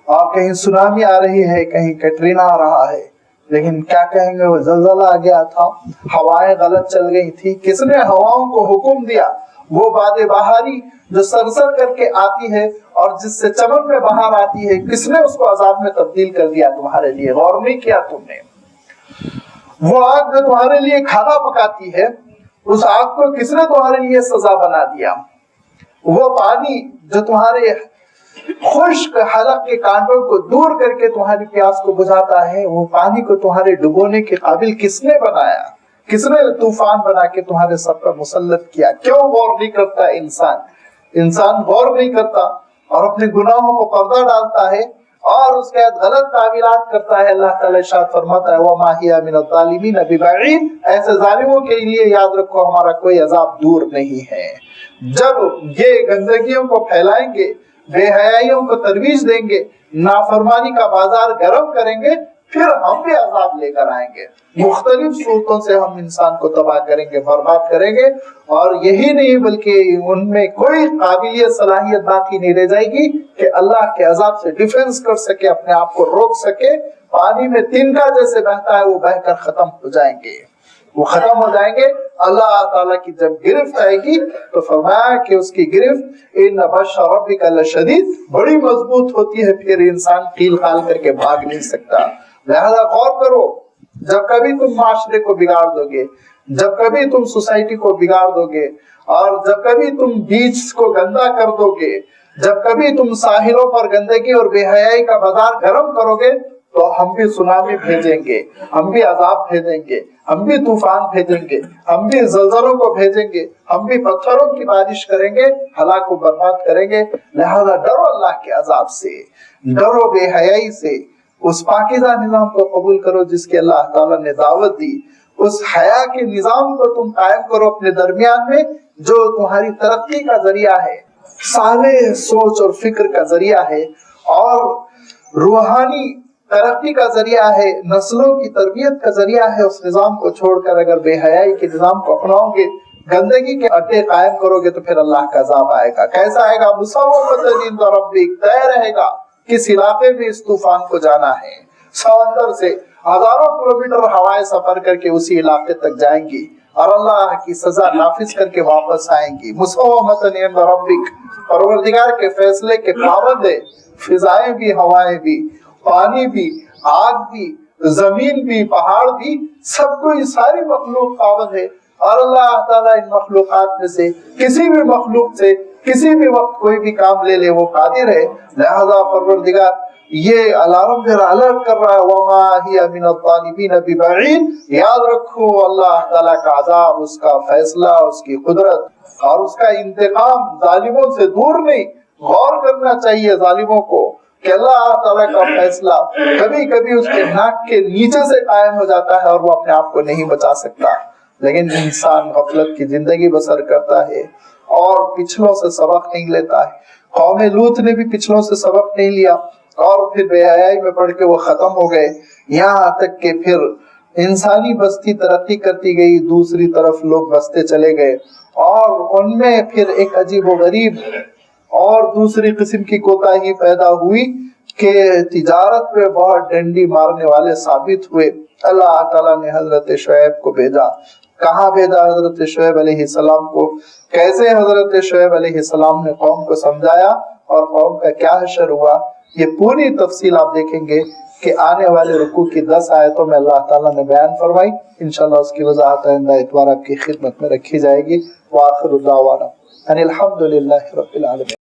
اور کہیں سونامی آ رہی ہے، کہیں کیٹرینا آ رہا ہے۔ لیکن کیا کہیں گے، وہ زلزلہ آ گیا تھا، ہوائیں غلط چل گئی تھی۔ کس نے ہواؤں کو حکم دیا؟ وہ باد بہاری جو سرسر کر کے آتی ہے اور جس سے چمن میں بہار آتی ہے، کس نے اس کو عذاب میں تبدیل کر دیا تمہارے لیے؟ غور نہیں کیا تم نے؟ وہ آگ جو تمہارے لیے کھانا پکاتی ہے، اس آگ کو کس نے تمہارے لیے سزا بنا دیا؟ وہ پانی جو تمہارے خشک حلق کے کانٹوں کو دور کر کے تمہاری پیاس کو بجھاتا ہے، وہ پانی کو تمہارے ڈبونے کے قابل کس نے بنایا؟ کس نے طوفان بنا کے تمہارے سر پر مسلط کیا؟ کیوں غور نہیں کرتا انسان غور نہیں کرتا اور اپنے گناہوں کو پردہ ڈالتا ہے اور اس کے غلط تعبیرات کرتا ہے۔ اللہ تعالیٰ ارشاد فرماتا ہے وَمَا هِيَ مِنَ الظَّالِمِينَ بِبَعِيدٍ، ایسے ظالموں کے لیے یاد رکھو ہمارا کوئی عذاب دور نہیں ہے۔ جب یہ گندگیوں کو پھیلائیں گے، بے حیائیوں کو ترویج دیں گے، نافرمانی کا بازار گرم کریں گے، پھر ہم بھی عذاب لے کر آئیں گے، مختلف صورتوں سے ہم انسان کو تباہ کریں گے، برباد کریں گے، اور یہی نہیں بلکہ ان میں کوئی قابلیت صلاحیت باقی نہیں رہ جائے گی کہ اللہ کے عذاب سے ڈیفنس کر سکے، اپنے آپ کو روک سکے۔ پانی میں تنکا جیسے بہتا ہے وہ بہ کر ختم ہو جائیں گے، وہ ختم ہو جائیں گے۔ اللہ تعالیٰ کی جب گرفت آئے گی تو فرمایا کہ اس کی گرفت ان بطش ربک لشدید، بڑی مضبوط ہوتی ہے، پھر انسان قیل قال کر کے بھاگ نہیں سکتا۔ لہذا غور کرو، جب کبھی تم معاشرے کو بگاڑ دو گے، جب کبھی تم سوسائٹی کو بگاڑ دو گے، اور جب کبھی تم بیچ کو گندا کر دو گے، جب کبھی تم ساحلوں پر گندگی اور بے حیائی کا بازار گرم کرو گے، تو ہم بھی سونامی بھیجیں گے، ہم بھی عذاب بھیجیں گے، ہم بھی طوفان بھیجیں گے، ہم بھی زلزلوں کو بھیجیں گے، ہم بھی پتھروں کی بارش کریں گے، ہلاک و برباد کریں گے۔ لہذا ڈرو اللہ کے عذاب سے، ڈرو بے حیائی سے، اس پاکیزہ نظام کو قبول کرو جس کی اللہ تعالیٰ نے دعوت دی، اس حیا کے نظام کو تم قائم کرو اپنے درمیان میں، جو تمہاری ترقی کا ذریعہ ہے، صالح سوچ اور فکر کا ذریعہ ہے، اور روحانی ترقی کا ذریعہ ہے، نسلوں کی تربیت کا ذریعہ ہے۔ اس نظام کو چھوڑ کر اگر بے حیائی کے نظام کو اپناؤ گے، گندگی کے اڈے قائم کرو گے، تو پھر اللہ کا عذاب آئے گا۔ کیسا آئے گا؟ مسومۃ عند ربک، طے رہے گا کس علاقے میں اس طوفان کو جانا ہے۔ سمندر سے ہزاروں کلومیٹر ہوائیں سفر کر کے اسی علاقے تک جائیں گی، اور اللہ کی سزا نافذ کر کے واپس آئیں گی۔ مسومۃ عند ربک، پروردگار کے فیصلے کے پابند ہے، فضائیں بھی، ہوائیں بھی، پانی بھی، آگ بھی، زمین بھی، پہاڑ بھی، سب کو، یہ ساری مخلوق پابند ہے۔ اور اللہ تعالیٰ ان مخلوقات میں سے کسی بھی مخلوق سے کسی بھی وقت کوئی بھی کام لے لے، وہ قادر ہے۔ لہذا پروردگار یہ الارم دے رہا، الرٹ کر رہا ہے، وما ہی من الظالمین ببعید، یاد رکھو اللہ تعالیٰ کا عذاب، اس کا فیصلہ، اس کی قدرت اور اس کا انتقام ظالموں سے دور نہیں۔ غور کرنا چاہیے ظالموں کو کہ اللہ تعالیٰ کا فیصلہ کبھی کبھی اس کے ناک کے نیچے سے قائم ہو جاتا ہے اور وہ اپنے آپ کو نہیں بچا سکتا، لیکن انسان غفلت کی زندگی بسر کرتا ہے اور پچھلوں سے سبق نہیں لیتا ہے۔ قوم لوط نے بھی پچھلوں سے سبق نہیں لیا، اور پھر بے حیائی میں پڑھ کے وہ ختم ہو گئے، یہاں تک کہ پھر انسانی بستی ترقی کرتی گئی، دوسری طرف لوگ بستے چلے گئے، اور ان میں پھر ایک عجیب و غریب اور دوسری قسم کی کوتاہی پیدا ہوئی کہ تجارت پہ بہت ڈنڈی مارنے والے ثابت ہوئے۔ اللہ تعالیٰ نے حضرت شعیب کو بھیجا۔ کہاں بھیجا حضرت شعیب علیہ السلام کو؟ کیسے حضرت شعیب علیہ السلام نے قوم کو سمجھایا اور قوم کا کیا حشر ہوا، یہ پوری تفصیل آپ دیکھیں گے کہ آنے والے رکوع کی 10 آیتوں میں اللہ تعالیٰ نے بیان فرمائی۔ انشاءاللہ اس کی وضاحت آئندہ اتوار آپ کی خدمت میں رکھی جائے گی۔ وآخر دعوانا ان الحمد للہ رب العالمین۔